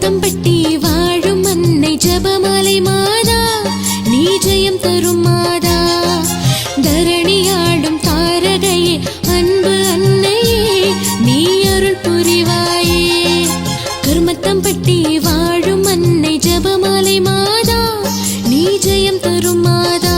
கருமத்தம்பட்டி வாழும் அன்னை ஜபமாலை மாதா நீ ஜெயம் தரும் மாதா தரணியாடும் தாரகையே அன்பு அன்னையே நீ அருள் புரிவாயே கருமத்தம்பட்டி வாழும் அன்னை ஜபமாலை மாதா நீ ஜெயம் தரும் மாதா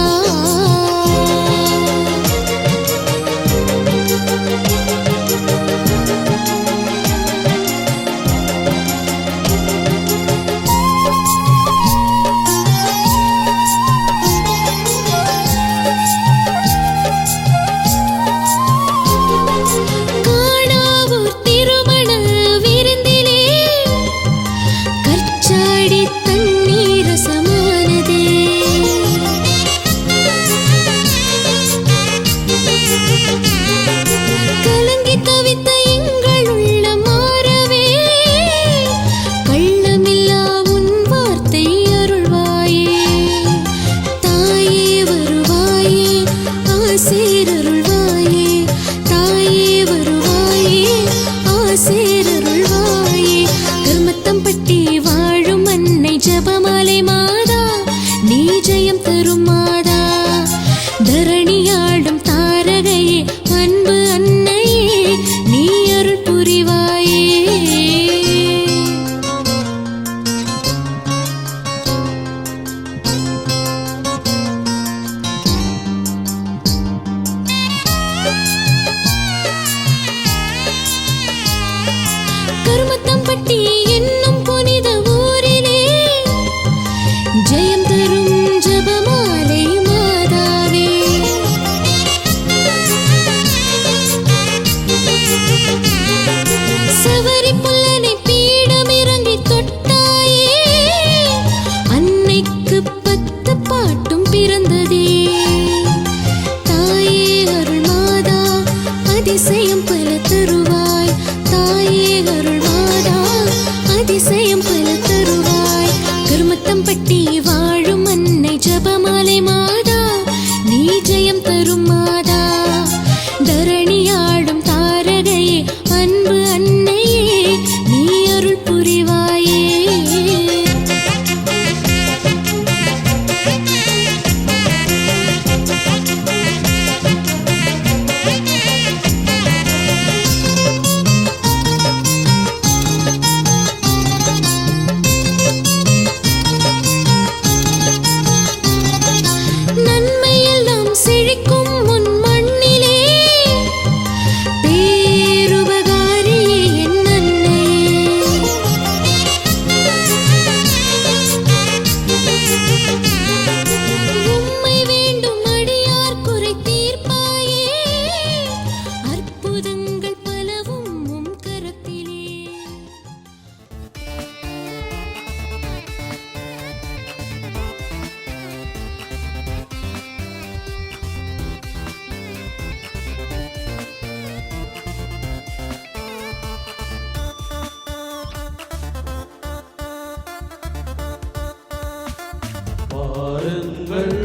கருமத்தம்பட்டி வாழும் அன்னை ஜபமாலை மாதா நீ ஜெயம் தரும் மாதா தரணியாடும் தாரகையே அன்பு அன்னையே நீ அருள் புரிவாயே கருமத்தம்பட்டி என்னும் புனித ஊரிலே ஜெயம் தரும் ஜபமாலை மாதாவே சவரி புல்லனை பீடம் இறங்கி தொட்டாயே அன்னைக்கு 10 பாட்டும் பிறந்ததே தாயே அருள் மாதா அதிசயம் பல தருவாய் தாயே அருள் மாதா அதிசயம் பல தருவாய் கருமத்தம்பட்டி வாழும் அன்னை ஜபமாலை மாதா நீ ஜெயம் தரும் மாதா தரணியாடும் தாரகையே அன்பு அன்னையே நீ அருள் புரிவாயே நன்மையெல்லாம் செழிக்கும் உன் மண்ணிலே பேருபகாரியே என் அன்னையே உம்மை வேண்டும் அடியார் குறை தீர்ப்பாயே அற்புதங்கள் பலவும் உம் கரத்திலே பாருங்கள்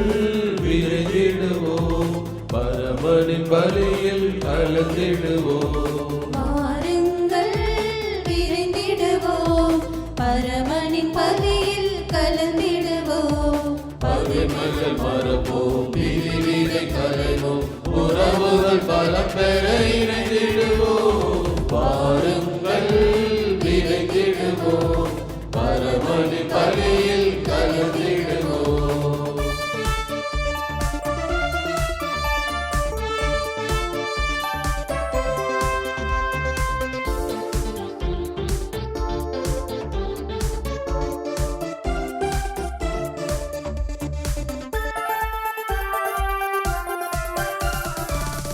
விரைந்திடுவோம் பரமனின் பலியில் கலந்திடுவோம் பாருங்கள் விரைந்திடுவோம் பரமனின் பலியில் கலந்திடுவோம் பகைமைகள் மறப்போம் பிரிவினை களைவோம் உறவுகள் பலம் பெற இணைந்திடுவோம் பாருங்கள் விரைந்திடுவோம் பரமனின் பலியில் கலந்திடுவோம்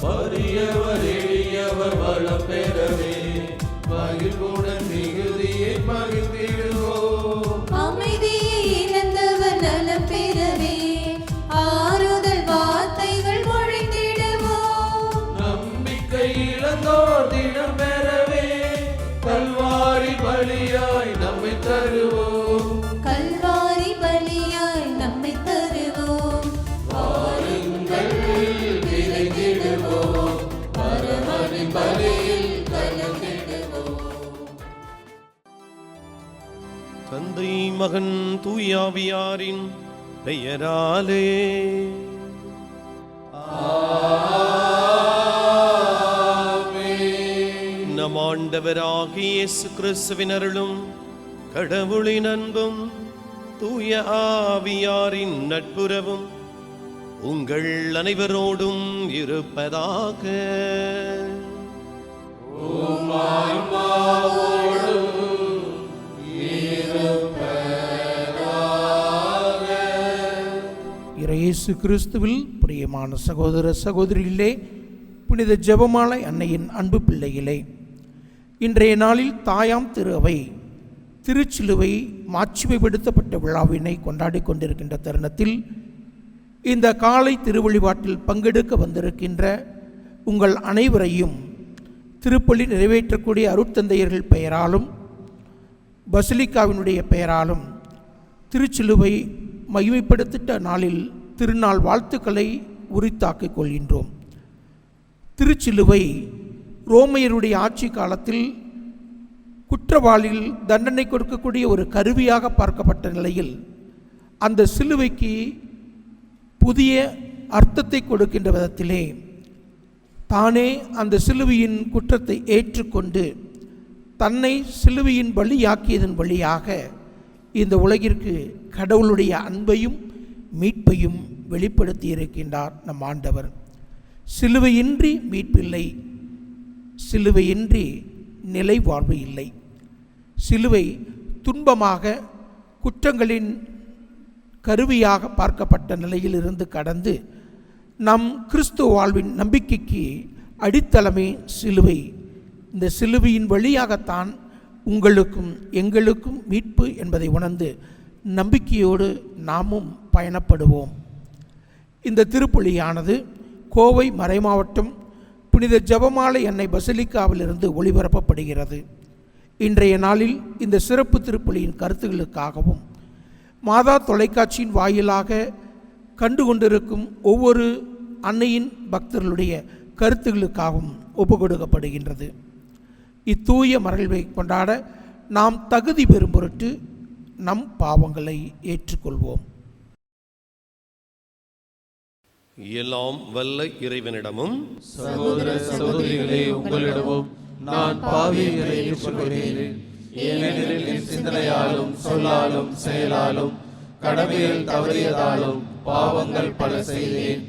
வறியவர் எளியவர் வளம் பெறவே மகிழ்வுடன் மிகுதியை பகிர்ந்திடுவோம் அமைதியை இழந்தவர் நலம் பெறவே ஆறுதல் வார்த்தைகள் மொழிந்திடுவோம் நம்பிக்கை இழந்தோர் தினம் பெறவே கல்வாரி பலியாய் நம்மை தருவோம் கல்வாரி பலியாய் நம்மை தருவோம் பாருங்கள் விரைந்திடுவோம் பரமனின் பலியில் கலந்திடுவோம் திருமகன் தூயாவியாரின் பெயராலே. நம் ஆண்டவராகிய இயேசு கிறிஸ்துவின் அருளும் கடவுளின் அன்பும் தூய ஆவியாரின் நட்புறவும் உங்கள் அனைவரோடும் இருப்பதாக. இயேசு கிறிஸ்துவில் பிரியமான சகோதர சகோதரிகளே, புனித ஜெபமாலை அன்னையின் அன்பு பிள்ளைகளே, இன்றைய நாளில் தாயாம் திரு அவை திருச்சிலுவை மாட்சிமைப்படுத்தப்பட்ட விழாவினை கொண்டாடி கொண்டிருக்கின்ற தருணத்தில் இந்த காலை திருவழிபாட்டில் பங்கெடுக்க வந்திருக்கின்ற உங்கள் அனைவரையும் திருப்பலி நிறைவேற்றக்கூடிய அருட்தந்தையர்கள் பெயராலும் பசிலிக்காவினுடைய பெயராலும் திருச்சிலுவை மகிமைப்படுத்திட்ட நாளில் திருநாள் வாழ்த்துக்களை உரித்தாக்கிக் கொள்கின்றோம். திருச்சிலுவை ரோமையருடைய ஆட்சி காலத்தில் குற்றவாளியில் தண்டனை கொடுக்கக்கூடிய ஒரு கருவியாக பார்க்கப்பட்ட நிலையில் அந்த சிலுவைக்கு புதிய அர்த்தத்தை கொடுக்கின்ற விதத்திலே தானே அந்த சிலுவையின் குற்றத்தை ஏற்றுக்கொண்டு தன்னை சிலுவையின் பலியாக்கியதன் வழியாக இந்த உலகிற்கு கடவுளுடைய அன்பையும் மீட்பையும் வெளிப்படுத்தி இருக்கின்றார் நம் ஆண்டவர். சிலுவையின்றி மீட்பில்லை, சிலுவையின்றி நிலை வாழ்வு இல்லை. சிலுவை துன்பமாக குற்றங்களின் கருவியாக பார்க்கப்பட்ட நிலையில் இருந்து கடந்து நம் கிறிஸ்துவ வாழ்வின் நம்பிக்கைக்கு அடித்தளமே சிலுவை. இந்த சிலுவையின் வழியாகத்தான் உங்களுக்கும் எங்களுக்கும் மீட்பு என்பதை உணர்ந்து நம்பிக்கையோடு நாமும் பயணப்படுவோம். இந்த திருப்பலியானது கோவை மறைமாவட்டம் புனித ஜெபமாலை அன்னை பசிலிக்காவிலிருந்து ஒளிபரப்பப்படுகிறது. இன்றைய நாளில் இந்த சிறப்பு திருப்பலியின் கருத்துகளுக்காகவும் மாதா தொலைக்காட்சியின் வாயிலாக கண்டு கொண்டிருக்கும் ஒவ்வொரு அன்னையின் பக்தர்களுடைய கருத்துகளுக்காகவும் ஒப்புக்கொடுக்கப்படுகின்றது. இத்தூய மரல்வை கொண்டாட நாம் தகுதி பெறும் பொருட்டு நம் பாவங்களை ஏற்றுக்கொள்வோம். எல்லாம் வல்ல இறைவனிடமும் சகோதர சகோதரிகளே உங்களிடமும் நான் பாவிகளை ஏற்றுக்கொள்கிறேன். ஏனெனில் என் சிந்தனையாலும் சொல்லாலும் செயலாலும் கடமையில் தவறியதாலும் பாவங்கள் பல செய்தேன்.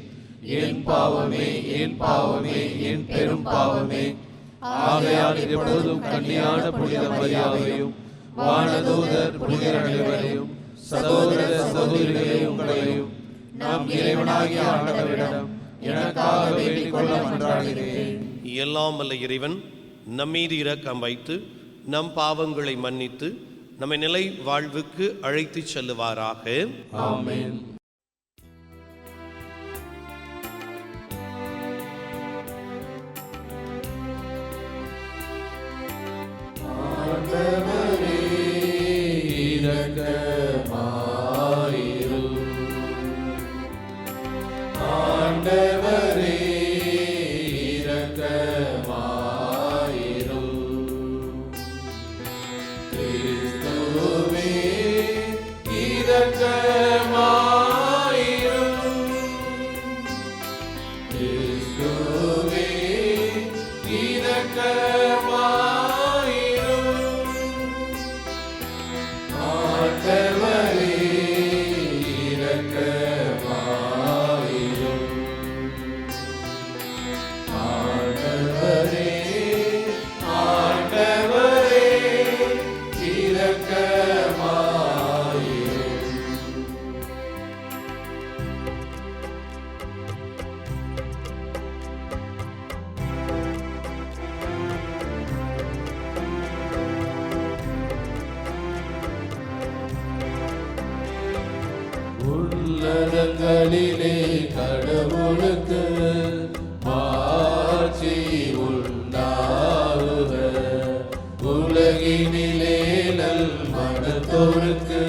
என் பாவமே, என் பாவமே, என் பெரும் பாவமே. ஆகையால் எப்பொழுதும் கன்னியான புனித மரியாதையும் வானதூதர் புனிதர் அனைவரையும் சகோதர சகோதரிகளே உங்களையும் நம் இறைவனாகிய ஆண்டவரிடம் எனக்காக வேண்டிக் கொள்ள மன்றாடுகிறேன். எல்லாம் வல்ல இறைவன் நம்மீது இரக்கம் வைத்து நம் பாவங்களை மன்னித்து நம்மை நிலை வாழ்வுக்கு அழைத்துச் செல்லுவாராக. ஆமென். ஆண்டவரே இரக்கமாயிரும். ஆண்டவரே இரக்கமாயிரும். கிறிஸ்துவே இரக்கமாயிரும். கிறிஸ்துவே இரக்கமாயிரும். ஆண்டவரே இரக்கமாயிரும். ஆண்டவரே ஆண்டவரே இரக்கமாயிரும். உன்னதங்களிலே கடவுளுக்கு மாட்சி உண்டாகுக. உலகினிலே நல் மனத்தோருக்கு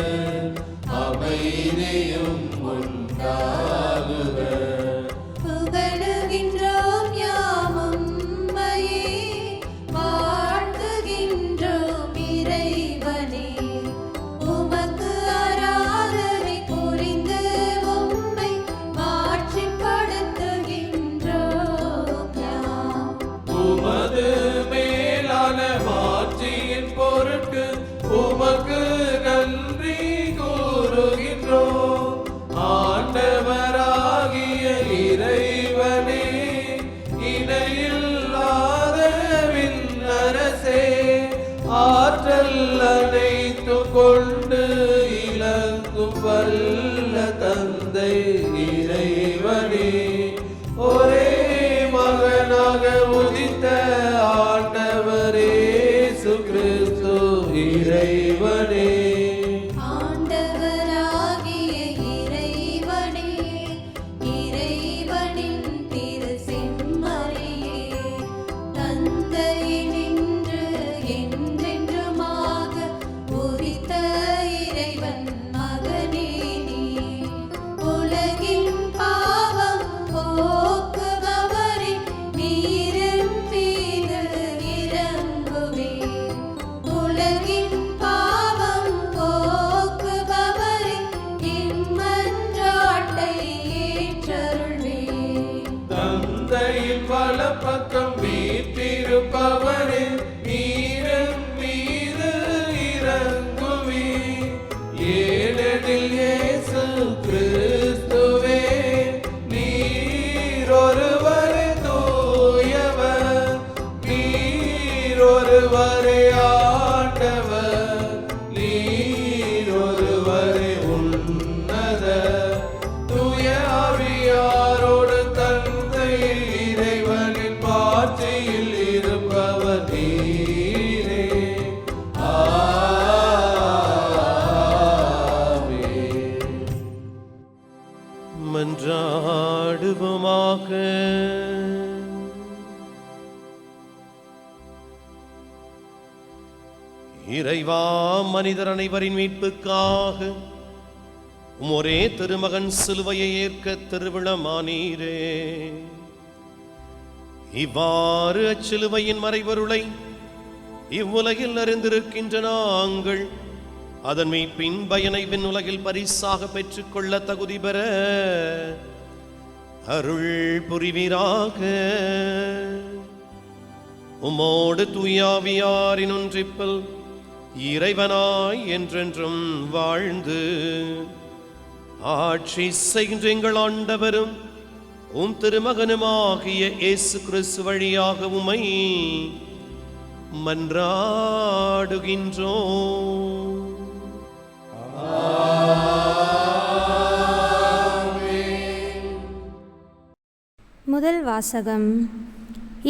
அமைதியும் உண்டாகுக. புகழுகின்றோம் யாம் உம்மையே, வாழ்த்துகின்றோம் இறைவனே. உமக்கு நல்ல தந்தை இறைவனே, ஒரே மகனாக உதித்த ஆண்டவரே இயேசு கிறிஸ்து இறைவனே, ஆண்டவராகிய இறைவனே, இறைவனின் திரு செம்மறியே, தந்தையினின்று என்றென்றுமாக உதித்த இறைவன் மகனே நீ, உலகின் பாவம் போக்குபவரே, நீரின் மீது இறங்குவே, உலகின் பாவம் போக்குபவரே, என் மன்றாட்டை ஏற்றருள்வே. தந்தையின் வலப்பக்கம் வீற்றிருப்பவரே, நீரின் மீது இறங்குவே, ஏனெனில் இயேசு கிறிஸ்துவே நீர் ஒருவரே தூயவர், நீர் ஒருவரே ஆண்டவர், நீர் ஒருவரே உன்னத, தூய ஆவியாரோடு தந்தை இறைவனின் பாட்சியில் இருப்பவர் நீரே. ஆமென். மன்றாடுவோமாக. இறைவா, மனிதர் அனைவரின் மீட்புக்காக உம் ஒரே திருமகன் சிலுவையை ஏற்க திருவிழமானீரே. இவ்வாறு அச்சிலுவையின் மறைபொருளை இவ்வுலகில் அறிந்திருக்கின்ற நாங்கள் அதன் மீட்பின் பயனை விண்ணுலகில் பரிசாக பெற்றுக்கொள்ள தகுதி பெற அருள் புரிவீராக. உம்மோடு தூயாவியாரின் ஒன்றிப்பில் இறைவனாய் என்றென்றும் வாழ்ந்து ஆட்சி செய்கின்ற எங்கள் ஆண்டவரும் உம் திருமகனுமாகிய இயேசு கிறிஸ்து வழியாக உம்மை மன்றாடுகின்றோம். முதல் வாசகம்.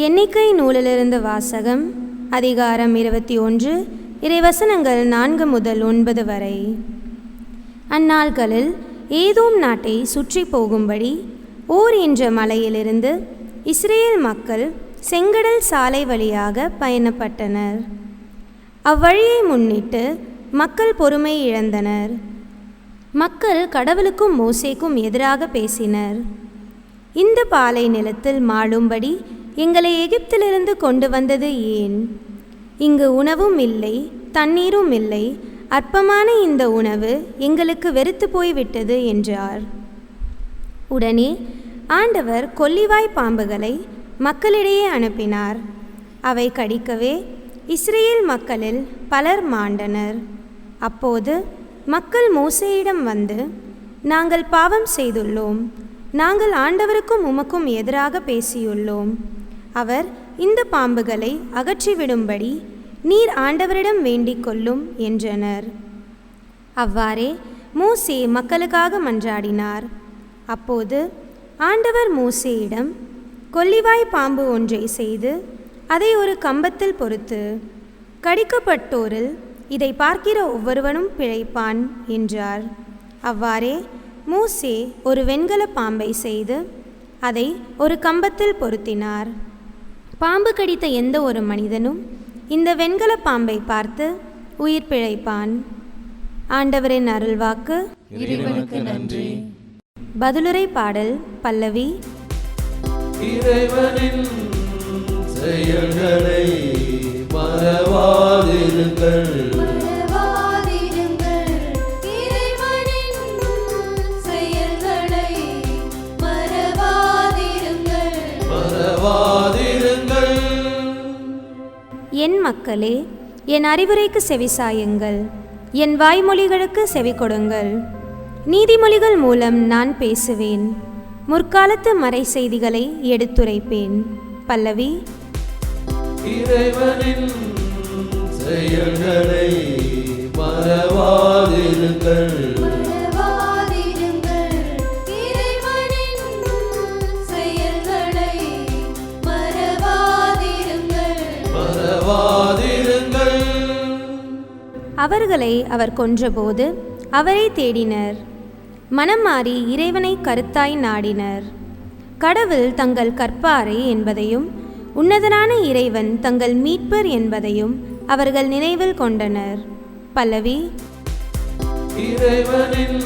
எண்ணிக்கை நூலிலிருந்து வாசகம். அதிகாரம் 21, இறைவசனங்கள் 4 முதல் 9 வரை. அந்நாள்களில் ஏதோம் நாட்டை சுற்றி போகும்படி ஓர் என்ற மலையிலிருந்து இஸ்ரேல் மக்கள் செங்கடல் சாலை வழியாக பயணப்பட்டனர். அவ்வழியை முன்னிட்டு மக்கள் பொறுமை இழந்தனர். மக்கள் கடவுளுக்கும் மோசேக்கும் எதிராக பேசினர். இந்த பாலை நிலத்தில் மாளும்படி எங்களை எகிப்திலிருந்து கொண்டு வந்தது ஏன்? இங்கு உணவும் இல்லை, தண்ணீரும் இல்லை. அற்பமான இந்த உணவு எங்களுக்கு வெறுத்து போய்விட்டது என்றார். உடனே ஆண்டவர் கொல்லிவாய் பாம்புகளை மக்களிடையே அனுப்பினார். அவை கடிக்கவே இஸ்ரேல் மக்களில் பலர் மாண்டனர். அப்போது மக்கள் மோசேயிடம் வந்து, நாங்கள் பாவம் செய்துள்ளோம், நாங்கள் ஆண்டவருக்கும் உமக்கும் எதிராக பேசியுள்ளோம். அவர் இந்த பாம்புகளை அகற்றிவிடும்படி நீர் ஆண்டவரிடம் வேண்டிக் கொள்ளும் என்றனர். அவ்வாறே மோசே மக்களுக்காக மன்றாடினார். அப்போது ஆண்டவர் மோசேயிடம், கொல்லிவாய் பாம்பு ஒன்றை செய்து அதை ஒரு கம்பத்தில் பொறுத்து, கடிக்கப்பட்டோரில் இதை பார்க்கிற ஒவ்வொருவனும் பிழைப்பான் என்றார். அவ்வாறே மோசே ஒரு வெண்கல பாம்பை செய்து அதை ஒரு கம்பத்தில் பொருத்தினார். பாம்பு கடித்த எந்த ஒரு மனிதனும் இந்த வெண்கல பாம்பை பார்த்து உயிர் பிழைப்பான். ஆண்டவரின் அருள்வாக்கு. இறைவனுக்கு நன்றி. பதிலுரை பாடல் பல்லவி. இறைவனின் செயல்களை மறவாதிருங்கள், மறவாதிருங்கள், இறைவனின் செயல்களை மறவாதிருங்கள், மறவாதிருங்கள். என் மக்களே, என் அறிவுரைக்கு செவிசாயுங்கள், என் வாய்மொழிகளுக்கு செவி கொடுங்கள். நீதிமொழிகள் மூலம் நான் பேசுவேன், முற்காலத்து மறை செய்திகளை எடுத்துரைப்பேன். பல்லவி. இறைவனின் செயல்களை மறவாதிருங்கள், மறவாதிருங்கள், அவர்களை அவர் கொன்றபோது அவரை தேடினர். மனம் மாறி இறைவனை கருத்தாய் நாடினர். கடவுள் தங்கள் கற்பாரை என்பதையும் உன்னதனான இறைவன் தங்கள் மீட்பர் என்பதையும் அவர்கள் நினைவில் கொண்டனர். பல்லவி. இறைவனின்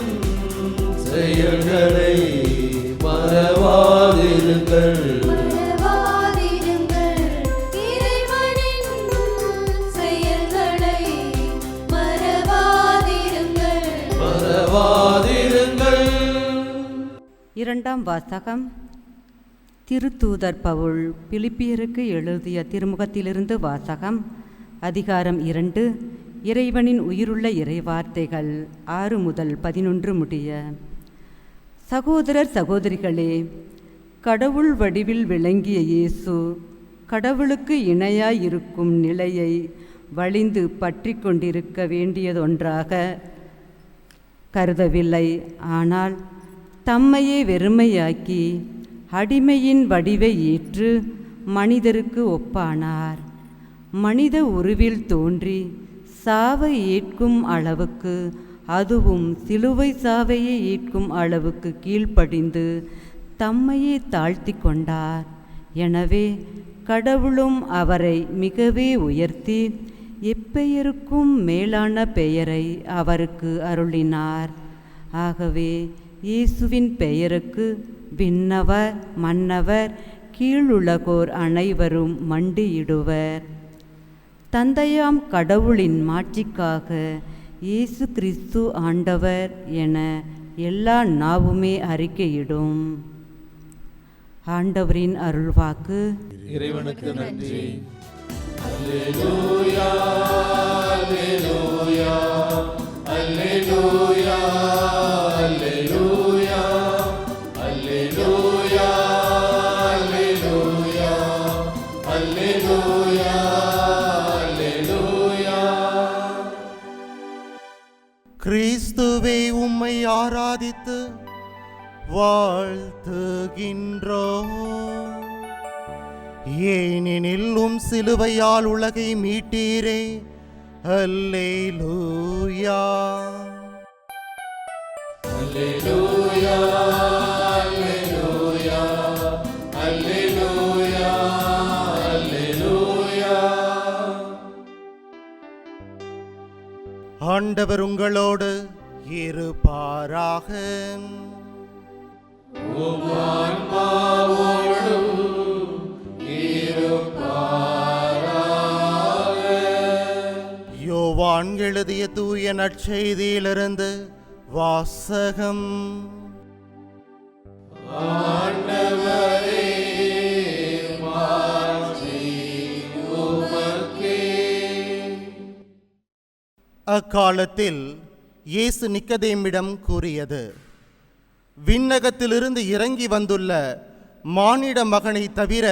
செயல்களை மறவாதிருங்கள். மறவாதிருங்கள். இறைவனின் செயல்களை மறவாதிருங்கள். மறவாதிருங்கள். இரண்டாம் வாசகம். திருத்தூதர் பவுல் பிலிப்பியருக்கு எழுதிய திருமுகத்திலிருந்து வாசகம். அதிகாரம் 2. இறைவனின் உயிருள்ள இறைவார்த்தைகள் 6 முதல் 11 முடிய. சகோதரர் சகோதரிகளே, கடவுள் வடிவில் விளங்கிய இயேசு கடவுளுக்கு இணையாயிருக்கும் நிலையை வலிந்து பற்றி கொண்டிருக்க வேண்டியதொன்றாக கருதவில்லை. ஆனால் தம்மையே வெறுமையாக்கி அடிமையின் வடிவை ஏற்று மனிதருக்கு ஒப்பானார். மனித உருவில் தோன்றி சாவை ஏற்கும் அளவுக்கு, அதுவும் சிலுவை சாவையை ஏற்கும் அளவுக்கு கீழ்ப்படிந்து தம்மையே தாழ்த்தி கொண்டார். எனவே கடவுளும் அவரை மிகவே உயர்த்தி எப்பெயருக்கும் மேலான பெயரை அவருக்கு அருளினார். ஆகவே இயேசுவின் பெயருக்கு விண்ணவர் மன்னவர் கீழுலகோர் அனைவரும் மண்டியிடுவர். தந்தையாம் கடவுளின் மாட்சிக்காக இயேசு கிறிஸ்து ஆண்டவர் என எல்லா நாவுமே அறிக்கையிடும். ஆண்டவரின் அருள்வாக்கு. இறைவனுக்கு நன்றி. அல்லேலூயா, அல்லேலூயா, அல்லேலூயா, அல்லேலூயா, அல்லேலூயா, அல்லேலூயா, அல்லேலூயா, அல்லேலூயா. கிறிஸ்துவே, உம்மை ஆராதித்து வாழ்த்துகின்றோம். ஏனெனில் சிலுவையால் உலகை மீட்டீரே. அல்லேலூயா, அல்லேலூயா, அல்லேலூயா, அல்லேலூயா, அல்லேலூயா. ஆண்டவர் உங்களோடு இருப்பாராக. உம் ஆன்மாவோடும் இருப்பாராக. யோவான் எழுதிய தூய நற்செய்தியிலிருந்து வாசகம். ஆண்டவரே, மாட்சி உமக்கே. அக்காலத்தில் இயேசு நிக்கதேமிடம் கூறியது: விண்ணகத்திலிருந்து இறங்கி வந்துள்ள மானிட மகனை தவிர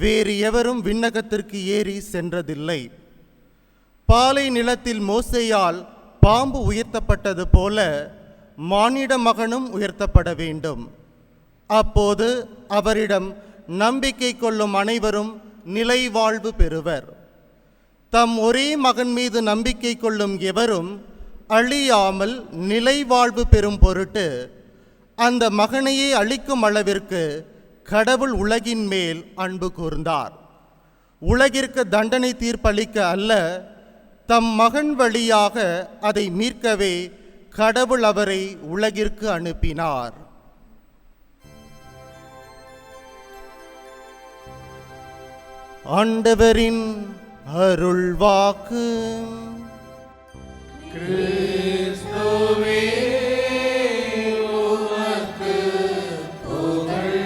வேறு எவரும் விண்ணகத்திற்கு ஏறி சென்றதில்லை. பாலை நிலத்தில் மோசேயால் பாம்பு உயர்த்தப்பட்டது போல மானிட மகனும் உயர்த்தப்பட வேண்டும். அப்போது அவரிடம் நம்பிக்கை கொள்ளும் அனைவரும் நிலை வாழ்வு பெறுவர். தம் ஒரே மகன் மீது நம்பிக்கை கொள்ளும் எவரும் அழியாமல் நிலை வாழ்வு பெறும் பொருட்டு அந்த மகனையே அழிக்கும் அளவிற்கு கடவுள் உலகின் மேல் அன்பு கூர்ந்தார். உலகிற்கு தண்டனை தீர்ப்பளிக்க அல்ல, தம் மகன் வழியாக அதை மீட்கவே கடவுள் அவரை உலகிற்கு அனுப்பினார். ஆண்டவரின் அருள்வாக்கு. கிறிஸ்துவே, உமக்கு புகழ்.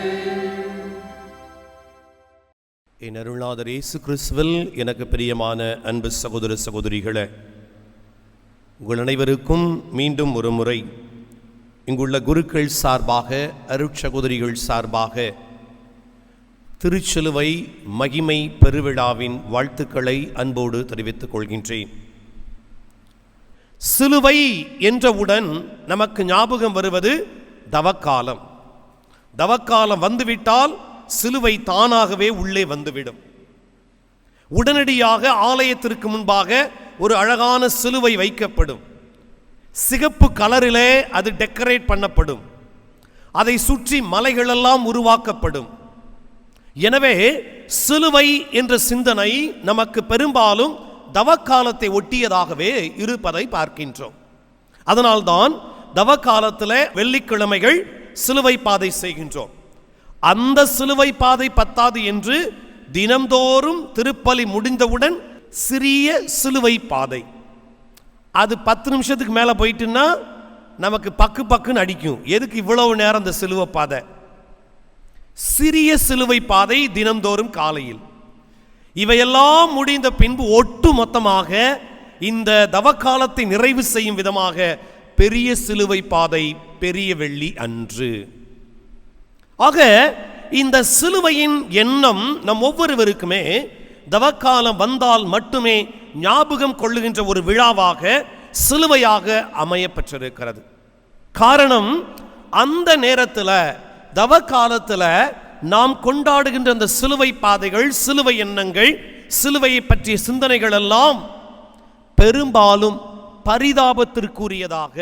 என் அருள்நாதர் இயேசு கிறிஸ்துவில் எனக்கு பிரியமான அன்பு சகோதர சகோதரிகளே, உங்கள் அனைவருக்கும் மீண்டும் ஒரு முறை இங்குள்ள குருக்கள் சார்பாக, அருட்சகோதரிகள் சார்பாக திருச்சிலுவை மகிமை பெருவிழாவின் வாழ்த்துக்களை அன்போடு தெரிவித்துக் கொள்கின்றேன். சிலுவை என்றவுடன் நமக்கு ஞாபகம் வருவது தவக்காலம். தவக்காலம் வந்துவிட்டால் சிலுவை தானாகவே உள்ளே வந்துவிடும். உடனடியாக ஆலயத்திற்கு முன்பாக ஒரு அழகான சிலுவை வைக்கப்படும். சிகப்பு கலரிலே அது டெக்கரேட் பண்ணப்படும். அதை சுற்றி மலைகளெல்லாம் உருவாக்கப்படும். எனவே சிலுவை என்ற சிந்தனை நமக்கு பெரும்பாலும் தவக்காலத்தை ஒட்டியதாகவே இருப்பதை பார்க்கின்றோம். அதனால்தான் தவக்காலத்தில் வெள்ளிக்கிழமைகள் சிலுவை பாதை செய்கின்றோம். அந்த சிலுவை பாதை பத்தாது என்று தினம்தோறும் திருப்பலி முடிந்தவுடன் சிறிய சிலுவை பாதை, அது 10 நிமிஷத்துக்கு மேலே போயிட்டுன்னா நமக்கு பக்குன்னு அடிக்கும். எதுக்கு இவ்வளவு நேரம் அந்த சிலுவை பாதை? சிறிய சிலுவை பாதை தினம்தோறும் காலையில். இவையெல்லாம் முடிந்த பின்பு ஒட்டு மொத்தமாக இந்த தவக்காலத்தை நிறைவு செய்யும் விதமாக பெரிய சிலுவை பாதை பெரிய வெள்ளி அன்று. ஆக இந்த சிலுவையின் எண்ணம் நம் ஒவ்வொருவருக்குமே தவக்காலம் வந்தால் மட்டுமே ஞாபகம் கொள்ளுகின்ற ஒரு விழாவாக சிலுவையாக அமைய பெற்றிருக்கிறது. காரணம், அந்த நேரத்தில் தவக்காலத்தில் நாம் கொண்டாடுகின்ற அந்த சிலுவை பாதைகள், சிலுவை எண்ணங்கள், சிலுவையை பற்றிய சிந்தனைகள் எல்லாம் பெரும்பாலும் பரிதாபத்திற்குரியதாக,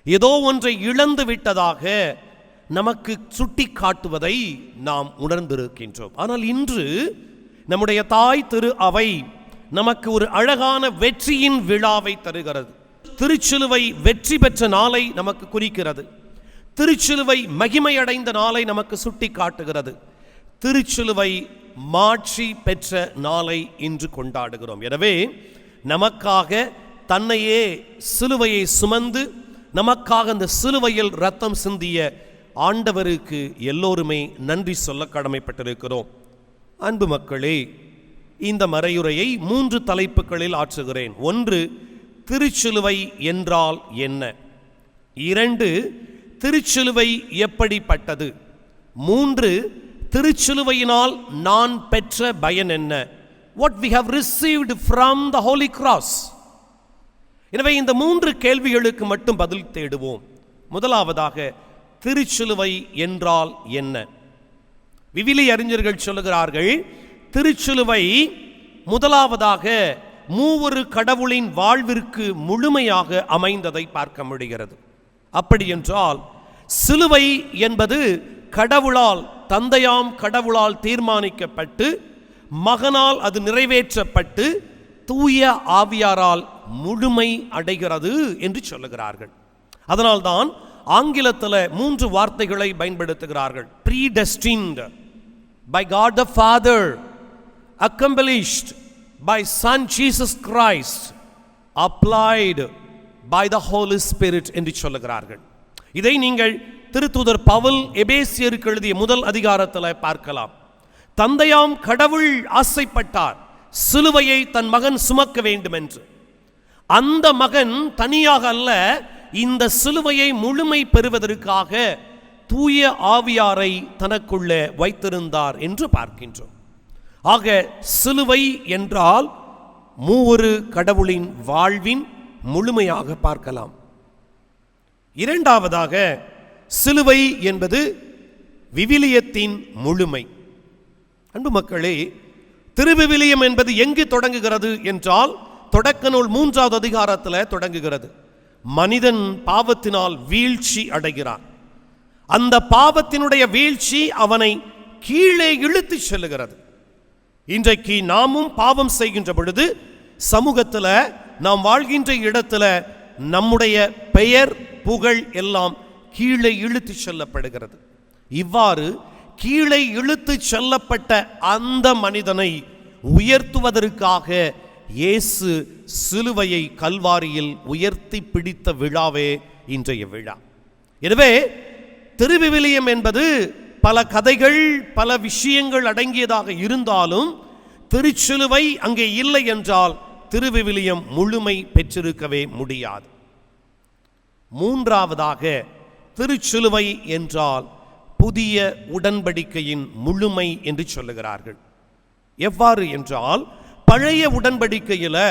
ஏதோ ஒன்றை இழந்து விட்டதாக நமக்கு சுட்டி காட்டுவதை நாம் உணர்ந்திருக்கின்றோம். ஆனால் இன்று நம்முடைய தாய் திரு அவை நமக்கு ஒரு அழகான வெற்றியின் விழாவை தருகிறது. திருச்சிலுவை வெற்றி பெற்ற நாளை நமக்கு குறிக்கிறது. திருச்சிலுவை மகிமையடைந்த நாளை நமக்கு சுட்டி காட்டுகிறது. திருச்சிலுவை மாட்சி பெற்ற நாளை இன்று கொண்டாடுகிறோம். எனவே நமக்காக தன்னையே சிலுவையை சுமந்து நமக்காக அந்த சிலுவையில் ரத்தம் சிந்திய ஆண்டவருக்கு எல்லோருமே நன்றி சொல்ல கடமைப்பட்டிருக்கிறோம். அன்பு மக்களே, இந்த மறையுரையை 3 தலைப்புகளில் ஆற்றுகிறேன். 1, திருச்சிலுவை என்றால் என்ன? 2, திருச்சிலுவை எப்படிப்பட்டது? 3, திருச்சிலுவையினால் நான் பெற்ற பயன் என்ன? What we have received from the Holy Cross. எனவே இந்த 3 கேள்விகளுக்கு மட்டும் பதில் தேடுவோம். முதலாவதாக, திருச்சிலுவை என்றால் என்ன? விவிலிய அறிஞர்கள் சொல்லுகிறார்கள், திருச்சிலுவை முதலாவதாக மூவொரு கடவுளின் வாழ்விற்கு முழுமையாக அமைந்ததை பார்க்க முடிகிறது. அப்படி என்றால் சிலுவை என்பது கடவுளால், தந்தையாம் கடவுளால் தீர்மானிக்கப்பட்டு மகனால் அது நிறைவேற்றப்பட்டு தூய ஆவியாரால் முழுமை அடைகிறது என்று சொல்லுகிறார்கள். அதனால்தான் ஆங்கிலத்தில் 3 வார்த்தைகளை பயன்படுத்துகிறார்கள். predestined by God the Father, accomplished by Son Jesus Christ, applied by the Holy Spirit என்று சொல்லுகிறார்கள். இதை நீங்கள் திருத்தூதர் பவுல் எபேசியருக்கு எழுதிய 1 அதிகாரத்தில் பார்க்கலாம். தந்தையாம் கடவுள் ஆசைப்பட்டார் சிலுவையை தன் மகன் சுமக்க வேண்டும் என்று. அந்த மகன் தனியாக அல்ல, இந்த சிலுவையை முழுமை பெறுவதற்காக தூய ஆவியாரை தனக்குள்ளே வைத்திருந்தார் என்று பார்க்கின்றோம். ஆக சிலுவை என்றால் மூவொரு கடவுளின் வாழ்வின் முழுமையாக பார்க்கலாம். இரண்டாவதாக, சிலுவை என்பது விவிலியத்தின் முழுமை. அன்பு மக்களே, திருவிவிலியம் என்பது எங்கு தொடங்குகிறது என்றால் தொடக்க நூல் 3வது அதிகாரத்தில் தொடங்குகிறது. மனிதன் பாவத்தினால் வீழ்ச்சி அடைகிறான். அந்த பாவத்தினுடைய வீழ்ச்சி அவனை கீழே இழுத்து செல்லுகிறது. இன்றைக்கு நாமும் பாவம் செய்கின்ற பொழுது சமூகத்தில், நாம் வாழ்கின்ற இடத்துல நம்முடைய பெயர் புகழ் எல்லாம் கீழே இழுத்து செல்லப்படுகிறது. இவ்வாறு கீழே இழுத்து செல்லப்பட்ட அந்த மனிதனை உயர்த்துவதற்காக இயேசு சிலுவையை கல்வாரியில் உயர்த்தி பிடித்த விழாவே இன்றைய விழா. எனவே திருவிவிலியம் என்பது பல கதைகள், பல விஷயங்கள் அடங்கியதாக இருந்தாலும் திருச்சிலுவை அங்கே இல்லை என்றால் திருவிவிலியம் முழுமை பெற்றிருக்கவே முடியாது. மூன்றாவதாக, திருச்சிலுவை என்றால் புதிய உடன்படிக்கையின் முழுமை என்று சொல்லுகிறார்கள். எவ்வாறு என்றால், பழைய உடன்படிக்கையில்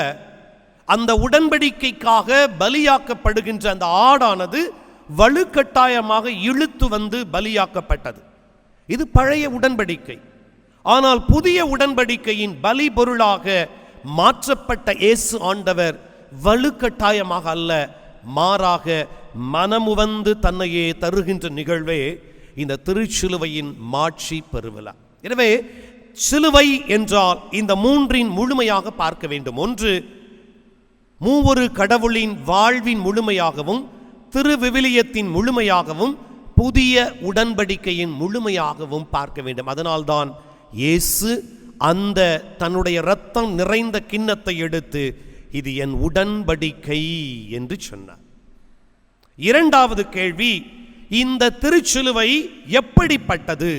அந்த உடன்படிக்கைக்காக பலியாக்கப்படுகின்ற அந்த ஆடானது வலுக்கட்டாயமாக இழுத்து வந்து பலியாக்கப்பட்டது. இது பழைய உடன்படிக்கை. ஆனால் புதிய உடன்படிக்கையின் பலி பொருளாக மாற்றப்பட்ட இயேசு ஆண்டவர் வலுக்கட்டாயமாக அல்ல, மாறாக மனமுவந்து தன்னையே தருகின்ற நிகழ்வே இந்த திருச்சிலுவையின் மாட்சி பெருவிழா. எனவே சிலுவை என்றால் இந்த மூன்றின் முழுமையாக பார்க்க வேண்டும். ஒன்று, மூவொரு கடவுளின் வாழ்வின் முழுமையாகவும், திருவிவிலியத்தின் முழுமையாகவும், புதிய உடன்படிக்கையின் முழுமையாகவும் பார்க்க வேண்டும். அதனால்தான் இயேசு அந்த தன்னுடைய இரத்தம் நிறைந்த கிண்ணத்தை எடுத்து இது என் உடன்படிக்கை என்று சொன்னார். இரண்டாவது கேள்வி, இந்த திருச்சிலுவை எப்படிப்பட்டது?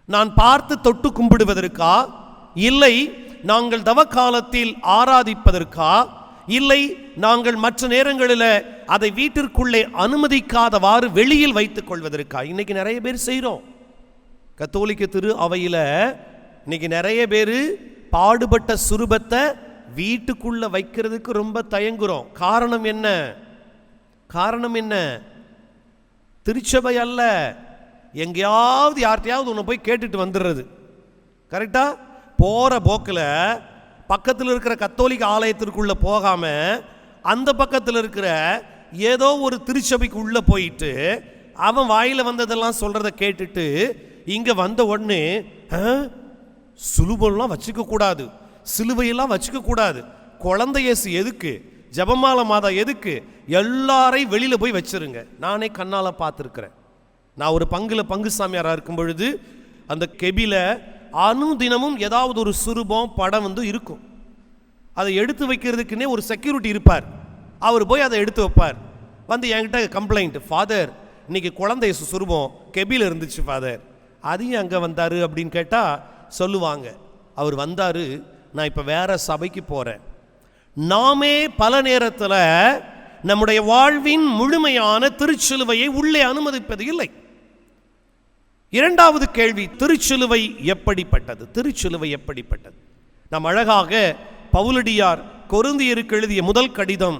நான் பார்த்து தொட்டு கும்பிடுவதற்கா, இல்லை நாங்கள் தவக்காலத்தில் ஆராதிப்பதற்கா, இல்லை நாங்கள் மற்ற நேரங்களில் அதை வீட்டிற்குள்ளே அனுமதிக்காதவாறு வெளியில் வைத்துக் கொள்வதற்கா? இன்னைக்கு நிறைய பேர் செய்கிறோம். கத்தோலிக்க திரு அவையில் இன்னைக்கு நிறைய பேர் பாடுபட்ட சுரூபத்தை வீட்டுக்குள்ள வைக்கிறதுக்கு ரொம்ப தயங்குறோம். காரணம் என்ன? காரணம் என்ன? திருச்சபை அல்ல, எங்கேயாவது யார்கிட்டையாவது ஒன்று போய் கேட்டுட்டு வந்துடுறது. கரெக்டா? போகிற போக்கில் பக்கத்தில் இருக்கிற கத்தோலிக்க ஆலயத்திற்குள்ளே போகாமல் அந்த பக்கத்தில் இருக்கிற ஏதோ ஒரு திருச்சபைக்கு உள்ளே போயிட்டு அவன் வாயில் வந்ததெல்லாம் சொல்கிறத கேட்டுட்டு இங்கே வந்த உடனே சுலுபெல்லாம் வச்சுக்கக்கூடாது, சிலுவையெல்லாம் வச்சுக்கக்கூடாது, குழந்தை இயேசு எதுக்கு, ஜெபமாலை மாதா எதுக்கு, எல்லாரையும் வெளியில் போய் வச்சிருங்க. நானே கண்ணால் பார்த்துருக்குறேன். நான் ஒரு பங்கு சாமியாராக இருக்கும் பொழுது அந்த கெபில அனுதினமும் ஏதாவது ஒரு சுரூபம் படம் இருக்கும். அதை எடுத்து வைக்கிறதுக்குன்னே ஒரு செக்யூரிட்டி இருப்பார். அவர் போய் அதை எடுத்து வைப்பார். வந்து என்கிட்ட கம்ப்ளைண்ட், ஃபாதர் இன்னைக்கு குழந்தை சுரூபம் கெபில இருந்துச்சு ஃபாதர், அதையும் அங்கே வந்தார் அப்படின்னு கேட்டால் சொல்லுவாங்க, அவர் வந்தார், நான் இப்போ வேற சபைக்கு போகிறேன். நாமே பல நேரத்தில் நம்முடைய வாழ்வின் முழுமையான திருச்சிலுவையை உள்ளே அனுமதிப்பது இல்லை. இரண்டாவது கேள்வி, திருச்சிலுவை எப்படிப்பட்டது? திருச்சிலுவை எப்படிப்பட்டது? நாம் அழகாக பவுலடியார் கொரிந்தியருக்கு எழுதிய முதல் கடிதம்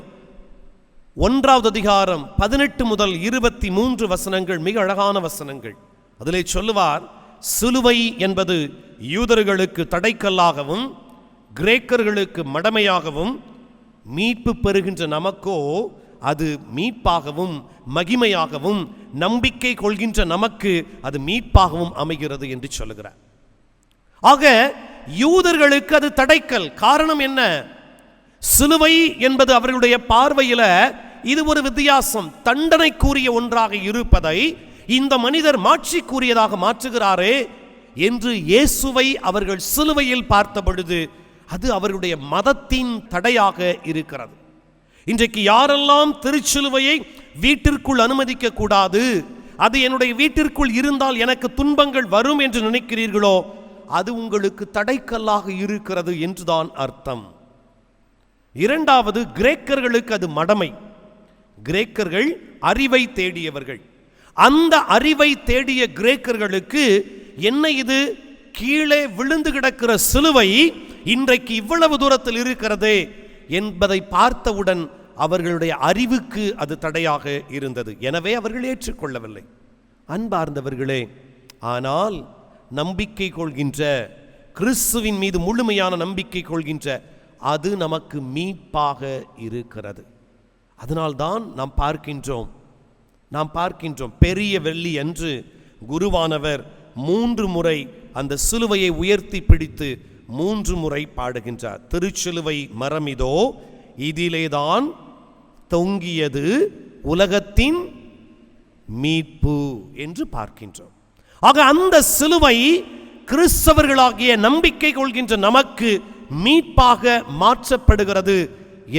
1வது அதிகாரம் 18 முதல் 23 வசனங்கள் மிக அழகான வசனங்கள். அதிலே சொல்லுவார், சிலுவை என்பது யூதர்களுக்கு தடைக்கல்லாகவும் கிரேக்கர்களுக்கு மடமையாகவும், மீட்பு பெறுகின்ற நமக்கோ அது மீட்பாகவும் மகிமையாகவும், நம்பிக்கை கொள்கின்ற நமக்கு அது மீட்பாகவும் அமைகிறது என்று சொல்லுகிறார். ஆக யூதர்களுக்கு அது தடைக்கல். காரணம் என்ன? சிலுவை என்பது அவர்களுடைய பார்வையில் இது ஒரு வித்தியாசம், தண்டனைக்குரிய ஒன்றாக இருப்பதை இந்த மனிதர் மாட்சிக்குரியதாக மாற்றுகிறாரே என்று இயேசுவை அவர்கள் சிலுவையில் பார்த்த பொழுது அது அவர்களுடைய மதத்தின் தடையாக இருக்கிறது. இன்றைக்கு யாரெல்லாம் திருச்சிலுவையை வீட்டிற்குள் அனுமதிக்க கூடாது, அது என்னுடைய வீட்டிற்குள் இருந்தால் எனக்கு துன்பங்கள் வரும் என்று நினைக்கிறீர்களோ, அது உங்களுக்கு தடைக்கல்லாக இருக்கிறது என்றுதான் அர்த்தம். இரண்டாவது, கிரேக்கர்களுக்கு அது மடமை. கிரேக்கர்கள் அறிவை தேடியவர்கள். அந்த அறிவை தேடிய கிரேக்கர்களுக்கு என்ன இது, கீழே விழுந்து கிடக்கிற சிலுவை இன்றைக்கு இவ்வளவு தூரத்தில் இருக்கிறதே என்பதை பார்த்தவுடன் அவர்களுடைய அறிவுக்கு அது தடையாக இருந்தது. எனவே அவர்கள் ஏற்றுக்கொள்ளவில்லை. அன்பார்ந்தவர்களே, ஆனால் நம்பிக்கை கொள்கின்ற, கிறிஸ்துவின் மீது முழுமையான நம்பிக்கை கொள்கின்ற அது நமக்கு மீட்பாக இருக்கிறது. அதனால்தான் நாம் பார்க்கின்றோம் பெரிய வெள்ளி அன்று குருவானவர் 3 முறை அந்த சிலுவையை உயர்த்தி பிடித்து 3 முறை பாடுகின்றார். திருச்சிலுவை மரமிதோ, இதிலேதான் தொங்கியது உலகத்தின் மீட்பு என்று பார்க்கின்றோம். ஆக அந்த சிலுவை கிறிஸ்தவர்களாகிய நம்பிக்கை கொள்கின்ற நமக்கு மீட்பாக மாற்றப்படுகிறது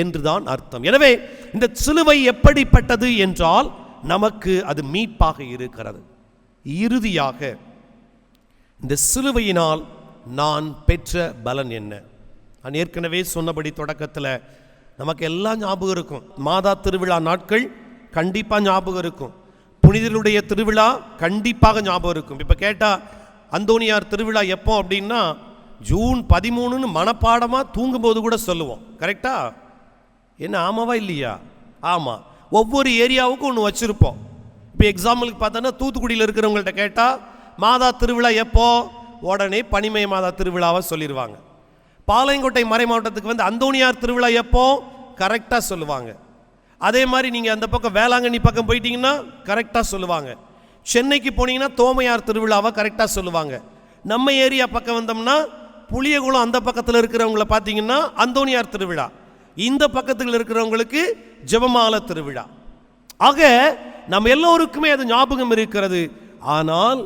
என்றுதான் அர்த்தம். எனவே இந்த சிலுவை எப்படிப்பட்டது என்றால் நமக்கு அது மீட்பாக இருக்கிறது. இறுதியாக இந்த சிலுவையினால் நான் பெற்ற பலன் என்ன? நான் ஏற்கனவே சொன்னபடி தொடக்கத்தில் நமக்கு எல்லாம் ஞாபகம் இருக்கும். மாதா திருவிழா நாட்கள் கண்டிப்பாக ஞாபகம் இருக்கும். புனிதருடைய திருவிழா கண்டிப்பாக ஞாபகம் இருக்கும். இப்போ கேட்டால் அந்தோனியார் திருவிழா எப்போ அப்படின்னா ஜூன் 13 மனப்பாடமாக தூங்கும்போது கூட சொல்லுவோம். கரெக்டா? என்ன ஆமாவா இல்லையா? ஆமாம். ஒவ்வொரு ஏரியாவுக்கும் ஒன்று வச்சுருப்போம். இப்போ எக்ஸாம்பிளுக்கு பார்த்தோன்னா தூத்துக்குடியில் இருக்கிறவங்கள்ட்ட கேட்டால் மாதா திருவிழா எப்போ, உடனே பனிமய மாதா திருவிழாவை சொல்லிடுவாங்க. பாளையங்கோட்டை மறை மாவட்டத்துக்கு வந்து அந்தோணியார் திருவிழா எப்போ கரெக்டாக சொல்லுவாங்க. அதே மாதிரி நீங்கள் அந்த பக்கம் வேளாங்கண்ணி பக்கம் போயிட்டீங்கன்னா கரெக்டாக சொல்லுவாங்க. சென்னைக்கு போனீங்கன்னா தோமையார் திருவிழாவை கரெக்டாக சொல்லுவாங்க. நம்ம ஏரியா பக்கம் வந்தோம்னா புளியகுளம் அந்த பக்கத்தில் இருக்கிறவங்கள பார்த்தீங்கன்னா அந்தோணியார் திருவிழா, இந்த பக்கத்தில் இருக்கிறவங்களுக்கு ஜெபமாலை திருவிழா. ஆக நம்ம எல்லோருக்குமே அது ஞாபகம் இருக்கிறது. ஆனால்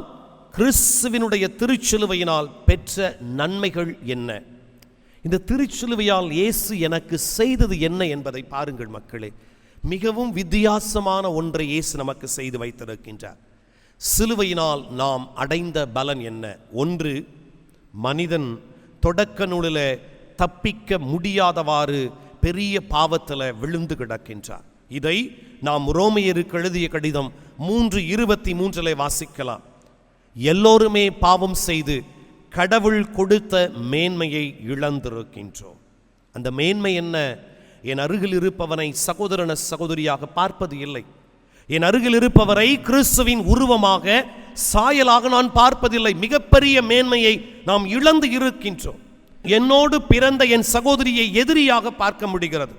கிறிஸ்துவினுடைய திருச்சிலுவையினால் பெற்ற நன்மைகள் என்ன, இந்த திருச்சிலுவையால் இயேசு எனக்கு செய்தது என்ன என்பதை பாருங்கள் மக்களே. மிகவும் வித்தியாசமான ஒன்றை இயேசு நமக்கு செய்து வைத்திருக்கின்றார். சிலுவையினால் நாம் அடைந்த பலன் என்ன? ஒன்று, மனிதன் தொடக்க நூலில் தப்பிக்க முடியாதவாறு பெரிய பாவத்தில் விழுந்து கிடக்கின்றார். இதை நாம் ரோமையருக்கு எழுதிய கடிதம் 3:23 வாசிக்கலாம். எல்லோருமே பாவம் செய்து கடவுள் கொடுத்த மேன்மையை இழந்திருக்கின்றோம். அந்த மேன்மை என்ன? என் அருகில் இருப்பவனை சகோதரன சகோதரியாக பார்ப்பது இல்லை. என் அருகில் இருப்பவரை கிறிஸ்துவின் உருவமாக சாயலாக நான் பார்ப்பதில்லை. மிகப்பெரிய மேன்மையை நாம் இழந்து இருக்கின்றோம். என்னோடு பிறந்த என் சகோதரியை எதிரியாக பார்க்க முடிகிறது.